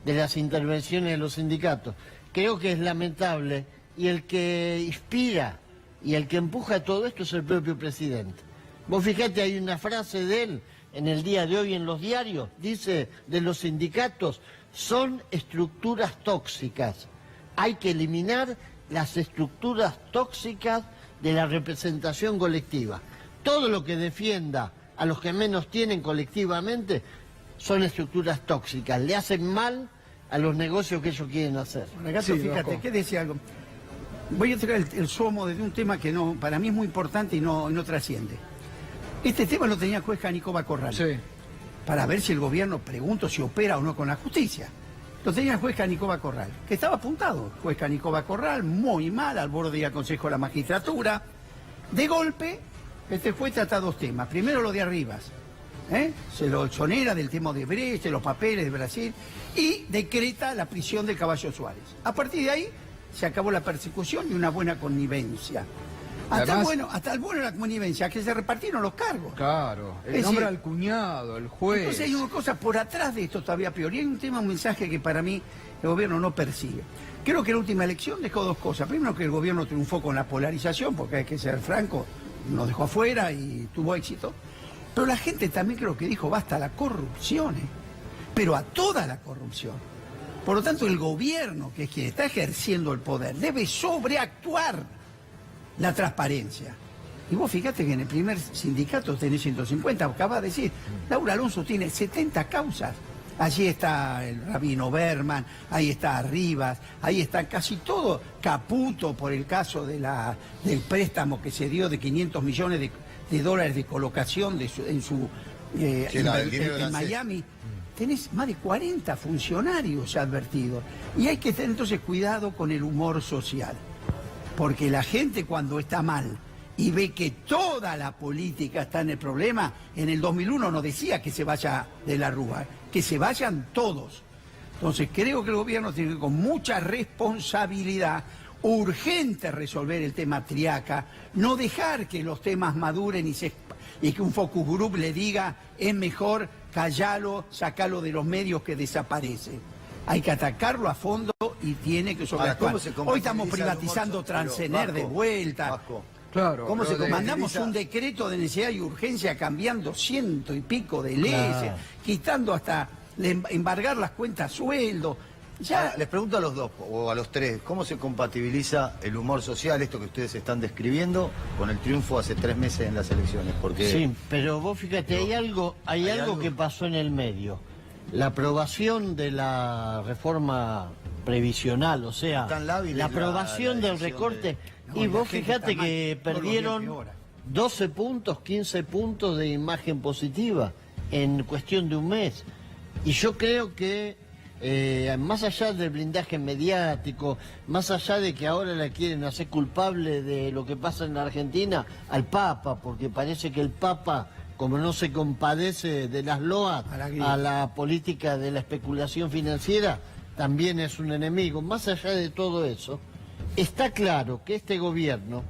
Speaker 13: de las intervenciones de los sindicatos. Creo que es lamentable, y el que inspira y el que empuja todo esto es el propio presidente. Vos fíjate, hay una frase de él en el día de hoy en los diarios, dice, de los sindicatos, son estructuras tóxicas. Hay que eliminar las estructuras tóxicas de la representación colectiva. Todo lo que defienda a los que menos tienen colectivamente son estructuras tóxicas, le hacen mal a los negocios que ellos quieren hacer.
Speaker 14: Gato, fíjate, ¿qué decía algo? Voy a traer el SOMO desde un tema que no, para mí es muy importante y no trasciende. Este tema lo tenía el juez Canicova Corral.
Speaker 1: Sí.
Speaker 14: Para ver si el gobierno, pregunto, si opera o no con la justicia. Lo tenía el juez Canicova Corral, que estaba apuntado. Juez Canicova Corral, muy mal, al borde del Consejo de la Magistratura. De golpe, este juez trata 2 temas. Primero lo de Arribas. Se lo exonera del tema de Brecht, de los papeles de Brasil, y decreta la prisión del Caballo Suárez. A partir de ahí se acabó la persecución y una buena connivencia. Hasta el bueno la connivencia, que se repartieron los cargos.
Speaker 1: Claro, el nombre al cuñado, el juez.
Speaker 14: Entonces hay una cosa por atrás de esto todavía peor. Y hay un tema, un mensaje que para mí el gobierno no persigue. Creo que la última elección dejó 2 cosas. Primero, que el gobierno triunfó con la polarización, porque hay que ser franco, nos dejó afuera y tuvo éxito. Pero la gente también creo que dijo basta a la corrupción, pero a toda la corrupción. Por lo tanto, el gobierno, que es quien está ejerciendo el poder, debe sobreactuar la transparencia. Y vos fíjate que en el primer sindicato tenés 150, acaba de decir, Laura Alonso tiene 70 causas. Allí está el rabino Berman, ahí está Arribas, ahí está casi todo. Caputo, por el caso del préstamo que se dio de 500 millones de dólares de colocación en Miami. Tenés más de 40 funcionarios advertidos. Y hay que tener entonces cuidado con el humor social. Porque la gente, cuando está mal y ve que toda la política está en el problema, en el 2001 no decía que se vaya de la Rúa, que se vayan todos. Entonces creo que el gobierno tiene con mucha responsabilidad urgente resolver el tema Triaca, no dejar que los temas maduren y que un focus group le diga es mejor callarlo, sacarlo de los medios que desaparece. Hay que atacarlo a fondo y tiene que sobreactuar. Hoy estamos privatizando Transener de vuelta.
Speaker 1: Claro.
Speaker 14: ¿Cómo mandamos un decreto de necesidad y urgencia cambiando 100 y pico de leyes, quitando hasta embargar las cuentas sueldo. Ya.
Speaker 12: Ahora, les pregunto a los dos, o a los tres, ¿cómo se compatibiliza el humor social, esto que ustedes están describiendo, con el triunfo hace 3 meses en las elecciones? Porque...
Speaker 13: Sí, pero vos fíjate, hay algo que pasó en el medio. La aprobación de la reforma previsional, o sea, la aprobación del recorte. Y vos fíjate que perdieron 12 puntos, 15 puntos de imagen positiva en cuestión de un mes. Y yo creo que más allá del blindaje mediático, más allá de que ahora la quieren hacer culpable de lo que pasa en la Argentina al Papa, porque parece que el Papa, como no se compadece de las loas a la política de la especulación financiera, también es un enemigo. Más allá de todo eso, está claro que este gobierno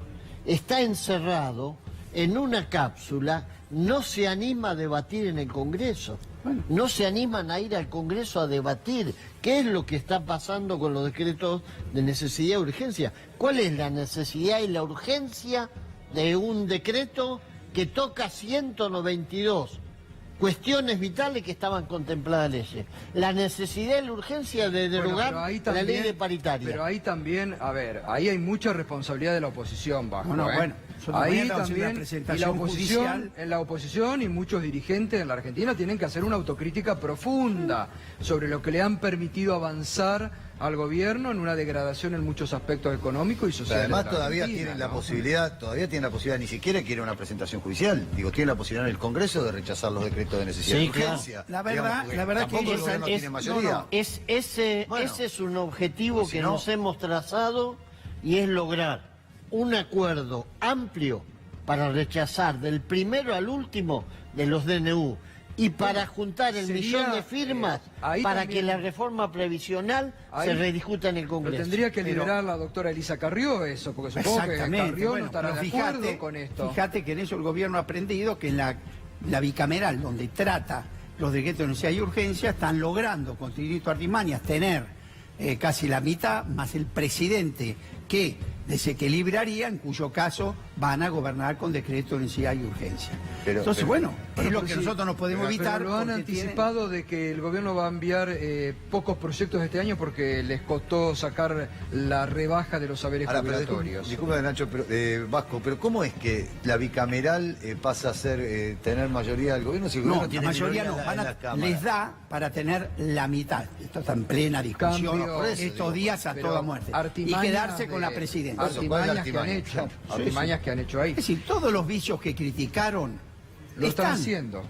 Speaker 13: está encerrado en una cápsula, no se anima a debatir en el Congreso. No se animan a ir al Congreso a debatir qué es lo que está pasando con los decretos de necesidad y urgencia. ¿Cuál es la necesidad y la urgencia de un decreto que toca 192 cuestiones vitales que estaban contempladas en leyes? La necesidad y la urgencia de derogar la ley de paritaria.
Speaker 1: Pero ahí también, a ver, ahí hay mucha responsabilidad de la oposición, Vasco. Ahí también, y la oposición y muchos dirigentes en la Argentina tienen que hacer una autocrítica profunda sobre lo que le han permitido avanzar al gobierno en una degradación en muchos aspectos económicos y sociales.
Speaker 12: Pero además todavía tienen la posibilidad, ni siquiera quiere una presentación judicial. Digo, tiene la posibilidad en el Congreso de rechazar los decretos de necesidad y urgencia.
Speaker 14: La verdad
Speaker 13: que ese es un objetivo que nos hemos trazado, y es lograr un acuerdo amplio para rechazar del primero al último de los DNU y para juntar el millón de firmas para que la reforma previsional se rediscuta en el Congreso.
Speaker 1: Pero tendría que liderar la doctora Elisa Carrió eso, porque supongo que Carrió no estará de acuerdo con esto.
Speaker 14: Fíjate que en eso el gobierno ha aprendido que en la bicameral, donde trata los decretos de necesidad y urgencia, están logrando con Tirito Artimañas tener casi la mitad, más el presidente que desequilibraría, en cuyo caso van a gobernar con decreto de necesidad y urgencia. Entonces, es lo que nosotros no podemos evitar.
Speaker 1: Pero lo han anticipado de que el gobierno va a enviar pocos proyectos este año porque les costó sacar la rebaja de los saberes jubilatorios.
Speaker 12: Disculpa, Nacho, Vasco, pero ¿cómo es que la bicameral pasa a ser tener mayoría del gobierno si el gobierno tiene
Speaker 14: mayoría no, les da para tener la mitad. Esto está en plena discusión estos días a toda muerte. Y quedarse con la presidencia.
Speaker 1: Artimañas que han hecho ahí.
Speaker 14: Es decir, todos los vicios que criticaron
Speaker 1: lo están haciendo.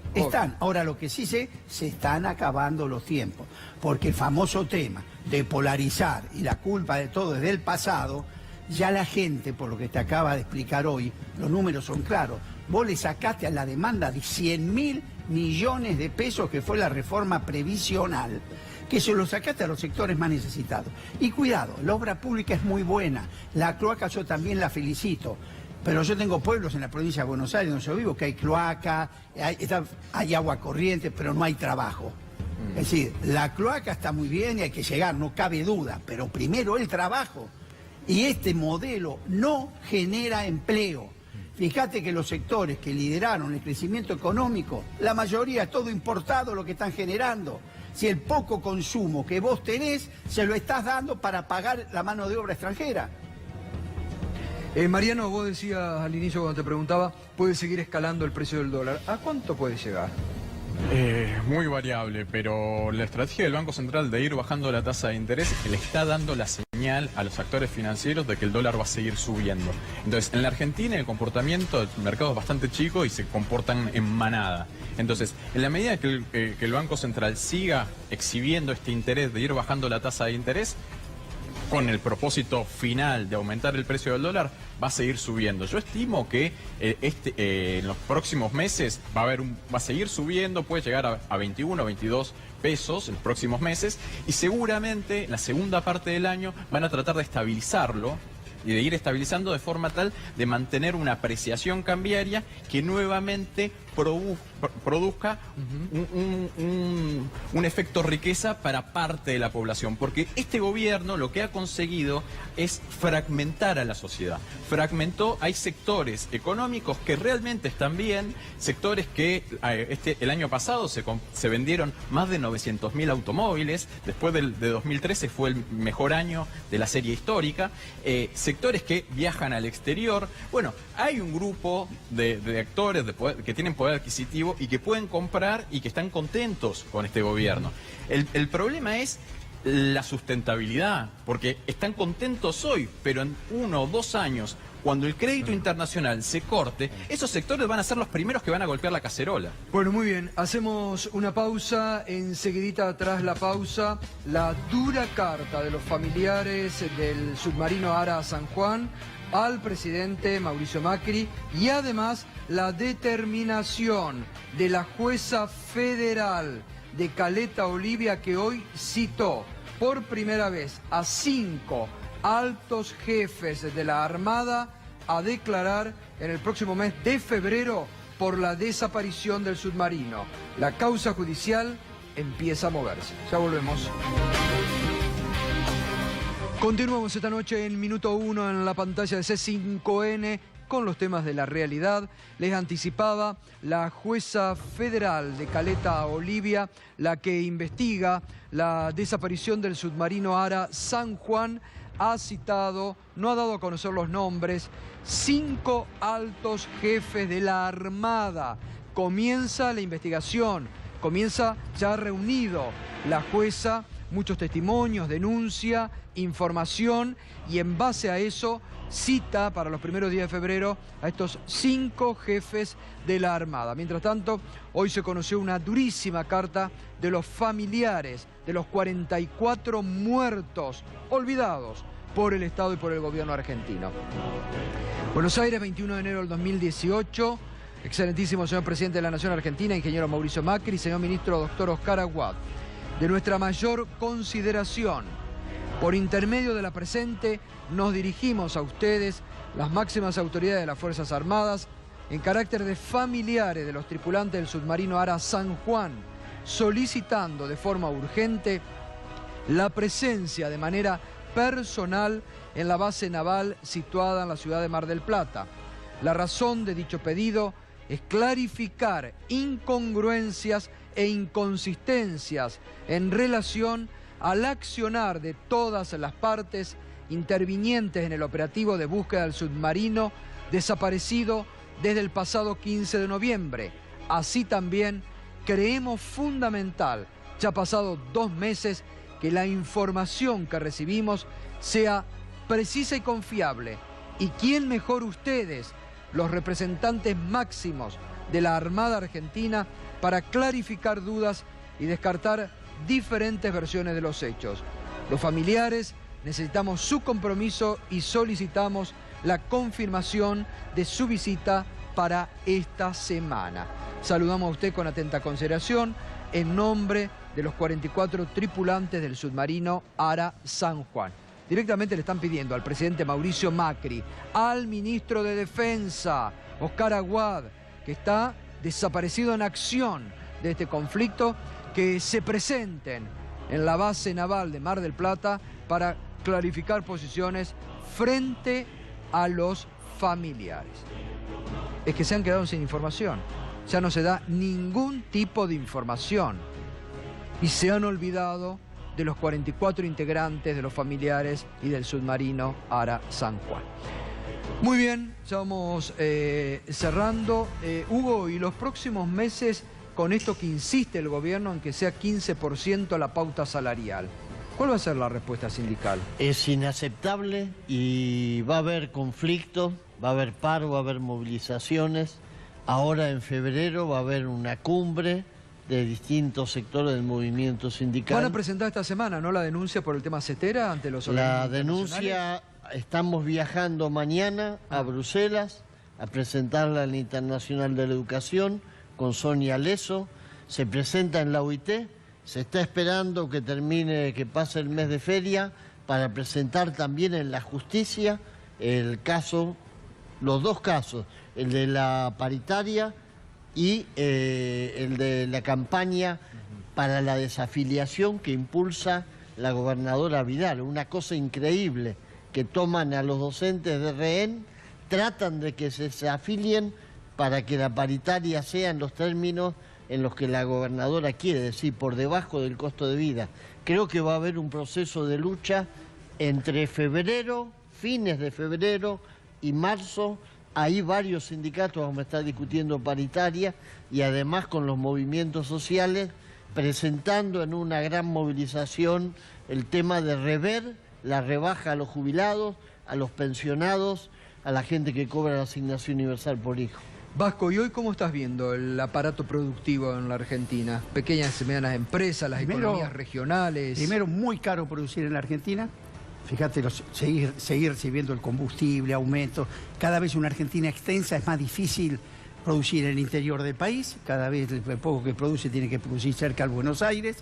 Speaker 14: Ahora, lo que sí se están acabando los tiempos. Porque el famoso tema de polarizar y la culpa de todo es del pasado, ya la gente, por lo que te acaba de explicar hoy, los números son claros. Vos le sacaste a la demanda de 100.000 millones de pesos que fue la reforma previsional, que se lo sacaste a los sectores más necesitados. Y cuidado, la obra pública es muy buena, la cloaca yo también la felicito, pero yo tengo pueblos en la provincia de Buenos Aires donde yo vivo que hay cloaca, hay agua corriente, pero no hay trabajo. Es decir, la cloaca está muy bien y hay que llegar, no cabe duda, pero primero el trabajo. Y este modelo no genera empleo. Fíjate que los sectores que lideraron el crecimiento económico, la mayoría es todo importado lo que están generando. Si el poco consumo que vos tenés, se lo estás dando para pagar la mano de obra extranjera.
Speaker 1: Mariano, vos decías al inicio cuando te preguntaba, puede seguir escalando el precio del dólar. ¿A cuánto puede llegar?
Speaker 11: Muy variable, pero la estrategia del Banco Central de ir bajando la tasa de interés le está dando la señal a los actores financieros de que el dólar va a seguir subiendo. Entonces, en la Argentina el comportamiento del mercado es bastante chico y se comportan en manada. Entonces, en la medida que el Banco Central siga exhibiendo este interés de ir bajando la tasa de interés, con el propósito final de aumentar el precio del dólar, va a seguir subiendo. Yo estimo que en los próximos meses va a seguir subiendo, puede llegar a 21 o 22 pesos en los próximos meses, y seguramente en la segunda parte del año van a tratar de estabilizarlo y de ir estabilizando de forma tal de mantener una apreciación cambiaria que nuevamente produzca un efecto riqueza para parte de la población. Porque este gobierno lo que ha conseguido es fragmentar a la sociedad. Fragmentó, hay sectores económicos que realmente están bien, sectores que el año pasado se vendieron más de 900.000 automóviles, después de 2013 fue el mejor año de la serie histórica, sectores que viajan al exterior. Bueno, hay un grupo de actores que tienen poder adquisitivo y que pueden comprar y que están contentos con este gobierno. El problema es la sustentabilidad, porque están contentos hoy, pero en 1 o 2 años, cuando el crédito internacional se corte, esos sectores van a ser los primeros que van a golpear la cacerola.
Speaker 1: Bueno, muy bien, hacemos una pausa, enseguidita tras la pausa, la dura carta de los familiares del submarino Ara San Juan al presidente Mauricio Macri y además la determinación de la jueza federal de Caleta Olivia, que hoy citó por primera vez a 5 altos jefes de la Armada a declarar en el próximo mes de febrero por la desaparición del submarino. La causa judicial empieza a moverse. Ya volvemos. Continuamos esta noche en Minuto 1 en la pantalla de C5N con los temas de la realidad. Les anticipaba, la jueza federal de Caleta Olivia, la que investiga la desaparición del submarino Ara San Juan, ha citado, no ha dado a conocer los nombres, 5 altos jefes de la Armada. Comienza la investigación, comienza ya reunido la jueza, muchos testimonios, denuncia, información, y en base a eso cita para los primeros días de febrero a estos 5 jefes de la Armada. Mientras tanto, hoy se conoció una durísima carta de los familiares de los 44 muertos, olvidados por el Estado y por el gobierno argentino. Buenos Aires, 21 de enero del 2018. Excelentísimo señor presidente de la Nación Argentina, ingeniero Mauricio Macri, señor ministro doctor Oscar Aguad. De nuestra mayor consideración, por intermedio de la presente, nos dirigimos a ustedes, las máximas autoridades de las Fuerzas Armadas, en carácter de familiares de los tripulantes del submarino Ara San Juan, solicitando de forma urgente la presencia de manera personal en la base naval situada en la ciudad de Mar del Plata. La razón de dicho pedido es clarificar incongruencias e inconsistencias en relación al accionar de todas las partes intervinientes en el operativo de búsqueda del submarino desaparecido desde el pasado 15 de noviembre. Así también creemos fundamental, ya pasado 2 meses, que la información que recibimos sea precisa y confiable. ¿Y quién mejor ustedes, los representantes máximos de la Armada Argentina, para clarificar dudas y descartar diferentes versiones de los hechos? Los familiares necesitamos su compromiso y solicitamos la confirmación de su visita para esta semana. Saludamos a usted con atenta consideración en nombre de los 44 tripulantes del submarino Ara San Juan. Directamente le están pidiendo al presidente Mauricio Macri, al ministro de Defensa, Oscar Aguad, que está desaparecido en acción de este conflicto, que se presenten en la base naval de Mar del Plata para clarificar posiciones frente a los familiares. Es que se han quedado sin información, ya no se da ningún tipo de información y se han olvidado de los 44 integrantes, de los familiares y del submarino Ara San Juan. Muy bien, ya vamos cerrando. Hugo, y los próximos meses, con esto que insiste el gobierno en que sea 15% la pauta salarial, ¿cuál va a ser la respuesta sindical?
Speaker 13: Es inaceptable y va a haber conflicto, va a haber paro, va a haber movilizaciones. Ahora en febrero va a haber una cumbre de distintos sectores del movimiento sindical.
Speaker 1: Van a presentar esta semana, ¿no?, la denuncia por el tema CETERA ante los organismos internacionales.
Speaker 13: La denuncia, estamos viajando mañana a Bruselas a presentarla en la Internacional de la Educación con Sonia Leso. Se presenta en la OIT, se está esperando que termine, que pase el mes de feria para presentar también en la justicia el caso, los 2 casos, el de la paritaria y el de la campaña para la desafiliación que impulsa la gobernadora Vidal. Una cosa increíble, que toman a los docentes de rehén, tratan de que se desafilien para que la paritaria sea en los términos en los que la gobernadora quiere, decir, por debajo del costo de vida. Creo que va a haber un proceso de lucha entre febrero, fines de febrero y marzo. Ahí varios sindicatos vamos a estar discutiendo paritaria y además con los movimientos sociales presentando en una gran movilización el tema de rever la rebaja a los jubilados, a los pensionados, a la gente que cobra la asignación universal por hijo.
Speaker 1: Vasco, ¿y hoy cómo estás viendo el aparato productivo en la Argentina? Pequeñas y medianas empresas, las economías regionales.
Speaker 14: Primero, muy caro producir en la Argentina. Fíjate, seguir recibiendo el combustible, aumento. Cada vez una Argentina extensa es más difícil producir en el interior del país. Cada vez el poco que produce tiene que producir cerca de Buenos Aires.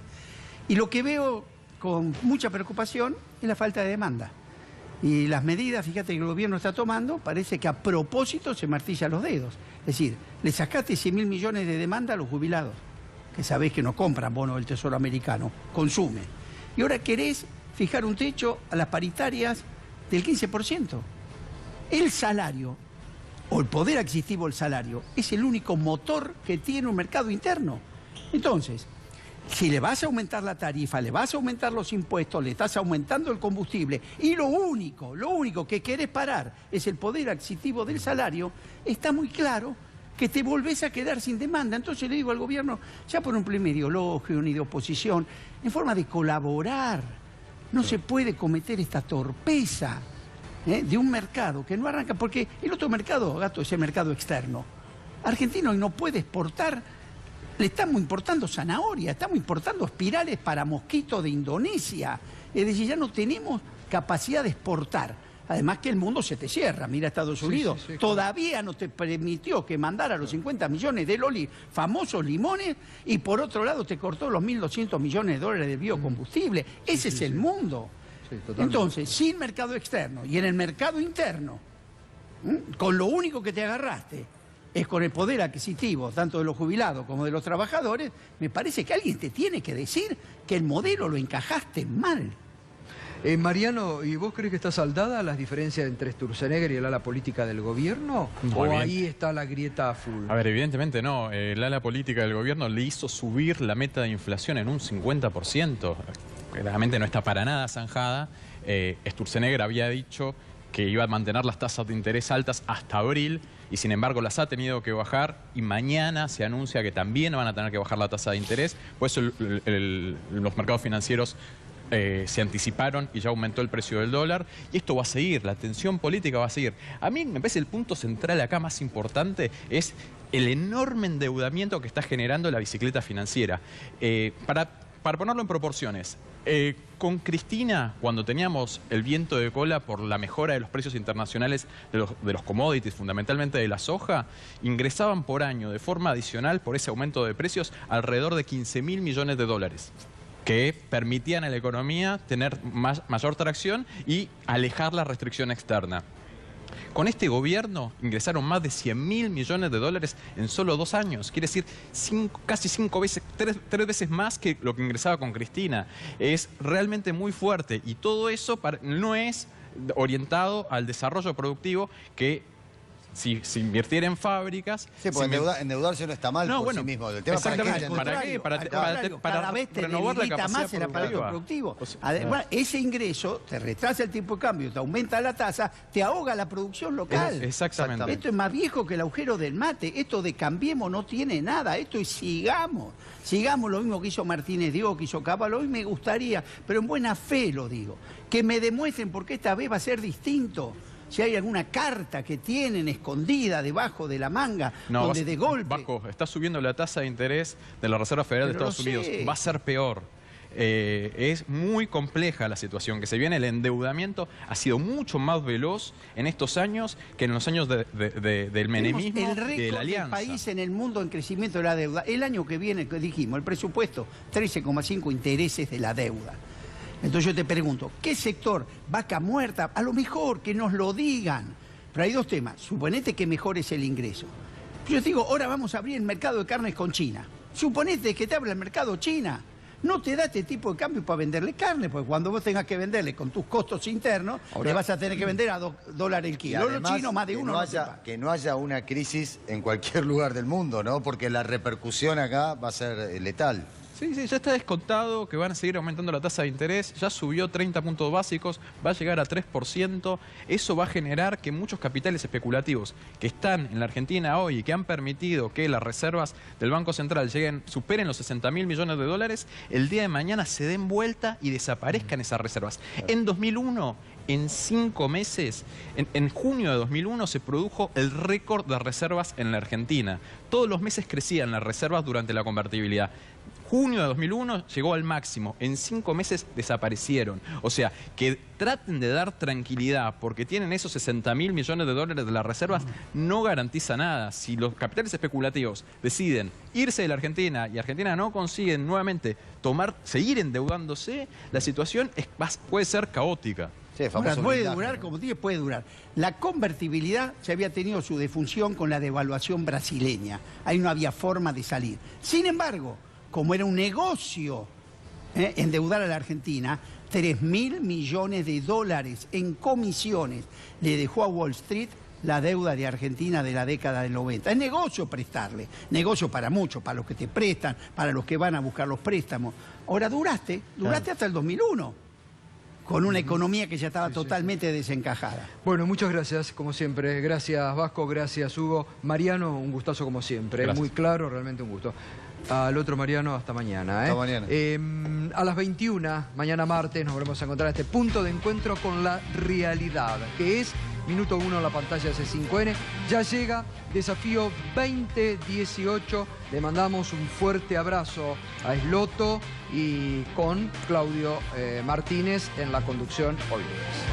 Speaker 14: Y lo que veo con mucha preocupación es la falta de demanda. Y las medidas, fíjate, que el gobierno está tomando, parece que a propósito se martilla los dedos. Es decir, le sacaste 100.000 millones de demanda a los jubilados, que sabés que no compran bonos del Tesoro americano, consumen. Y ahora querés fijar un techo a las paritarias del 15%. El salario, o el poder adquisitivo del salario, es el único motor que tiene un mercado interno. Entonces, si le vas a aumentar la tarifa, le vas a aumentar los impuestos, le estás aumentando el combustible y lo único que querés parar es el poder adquisitivo del salario, está muy claro que te volvés a quedar sin demanda. Entonces le digo al gobierno, ya por un problema ideológico ni de oposición, en forma de colaborar, no se puede cometer esta torpeza de un mercado que no arranca, porque el otro mercado, Gato, es el mercado externo. Argentina hoy no puede exportar. Le estamos importando zanahoria, estamos importando espirales para mosquitos de Indonesia. Es decir, ya no tenemos capacidad de exportar. Además que el mundo se te cierra. Mira Estados Unidos, todavía no te permitió que mandara los 50 millones de los famosos limones y por otro lado te cortó los 1.200 millones de dólares de biocombustible. Ese es el mundo. Entonces, sin mercado externo y en el mercado interno, con lo único que te agarraste es con el poder adquisitivo, tanto de los jubilados como de los trabajadores, me parece que alguien te tiene que decir que el modelo lo encajaste mal.
Speaker 1: Mariano, ¿y vos crees que está saldada las diferencias entre Sturzenegger y el ala política del gobierno? ¿O ahí está la grieta a full?
Speaker 11: A ver, evidentemente no. El ala política del gobierno le hizo subir la meta de inflación en un 50%. Realmente no está para nada zanjada. Sturzenegger había dicho que iba a mantener las tasas de interés altas hasta abril y sin embargo las ha tenido que bajar y mañana se anuncia que también van a tener que bajar la tasa de interés. Por eso los mercados financieros se anticiparon y ya aumentó el precio del dólar y esto va a seguir, la tensión política va a seguir. A mí me parece el punto central acá más importante es el enorme endeudamiento que está generando la bicicleta financiera. Para ponerlo en proporciones, con Cristina, cuando teníamos el viento de cola por la mejora de los precios internacionales de los commodities, fundamentalmente de la soja, ingresaban por año de forma adicional por ese aumento de precios alrededor de 15.000 millones de dólares. Que permitían a la economía tener mayor tracción y alejar la restricción externa. Con este gobierno ingresaron más de 100.000 millones de dólares en solo 2 años. Quiere decir casi 5 veces, 3 veces más que lo que ingresaba con Cristina. Es realmente muy fuerte y todo eso no es orientado al desarrollo productivo que... Si se invirtiera en fábricas...
Speaker 12: Sí, porque endeudarse no está mal por sí mismo. El tema
Speaker 11: ¿Para qué? Para renovar la capacidad
Speaker 14: más el aparato productivo. Además, ese ingreso te retrasa el tipo de cambio, te aumenta la tasa, te ahoga la producción local.
Speaker 11: Exactamente.
Speaker 14: Esto es más viejo que el agujero del mate. Esto de cambiemos no tiene nada. Esto es sigamos. Sigamos lo mismo que hizo Martínez Diego, que hizo Caballo. Hoy me gustaría, pero en buena fe lo digo, que me demuestren por qué esta vez va a ser distinto. Si hay alguna carta que tienen escondida debajo de la manga, donde de golpe...
Speaker 11: Vasco, está subiendo la tasa de interés de la Reserva Federal de Estados Unidos. Va a ser peor. Es muy compleja la situación que se viene. El endeudamiento ha sido mucho más veloz en estos años que en los años del menemismo y de la alianza.
Speaker 14: El país en el mundo en crecimiento de la deuda. El año que viene, que dijimos, el presupuesto, 13,5 intereses de la deuda. Entonces yo te pregunto, ¿qué sector? ¿Vaca muerta? A lo mejor que nos lo digan. Pero hay dos temas. Suponete que mejor es el ingreso. Yo digo, ahora vamos a abrir el mercado de carnes con China. Suponete que te abre el mercado China. No te da este tipo de cambio para venderle carne, porque cuando vos tengas que venderle con tus costos internos, le vas a tener que vender a $2 el kilo. Los chinos más de uno
Speaker 12: que no haya una crisis en cualquier lugar del mundo, ¿no? Porque la repercusión acá va a ser letal.
Speaker 11: Sí, ya está descontado que van a seguir aumentando la tasa de interés, ya subió 30 puntos básicos, va a llegar a 3%, eso va a generar que muchos capitales especulativos que están en la Argentina hoy y que han permitido que las reservas del Banco Central superen los 60.000 millones de dólares, el día de mañana se den vuelta y desaparezcan esas reservas. En 2001, en 5 meses, en junio de 2001 se produjo el récord de reservas en la Argentina. Todos los meses crecían las reservas durante la convertibilidad. Junio de 2001 llegó al máximo, en 5 meses desaparecieron. O sea, que traten de dar tranquilidad porque tienen esos 60.000 millones de dólares de las reservas, no garantiza nada. Si los capitales especulativos deciden irse de la Argentina y Argentina no consiguen nuevamente seguir endeudándose, la situación puede ser caótica.
Speaker 14: Sí, ahora, puede durar, como dije, puede durar. La convertibilidad ya había tenido su defunción con la devaluación brasileña. Ahí no había forma de salir. Sin embargo, como era un negocio endeudar a la Argentina, 3.000 millones de dólares en comisiones le dejó a Wall Street la deuda de Argentina de la década del 90. Es negocio prestarle, negocio para muchos, para los que te prestan, para los que van a buscar los préstamos. Ahora duraste hasta el 2001. Con una economía que ya estaba totalmente desencajada.
Speaker 1: Bueno, muchas gracias, como siempre. Gracias, Vasco, gracias, Hugo. Mariano, un gustazo como siempre.
Speaker 11: Gracias.
Speaker 1: Muy claro, realmente un gusto. Al otro Mariano, hasta mañana.
Speaker 12: Hasta mañana.
Speaker 1: A las 21, mañana martes, nos volvemos a encontrar este punto de encuentro con la realidad, que es minuto 1 en la pantalla de C5N. Ya llega Desafío 2018. Le mandamos un fuerte abrazo a Esloto y con Claudio Martínez en la conducción hoy lunes.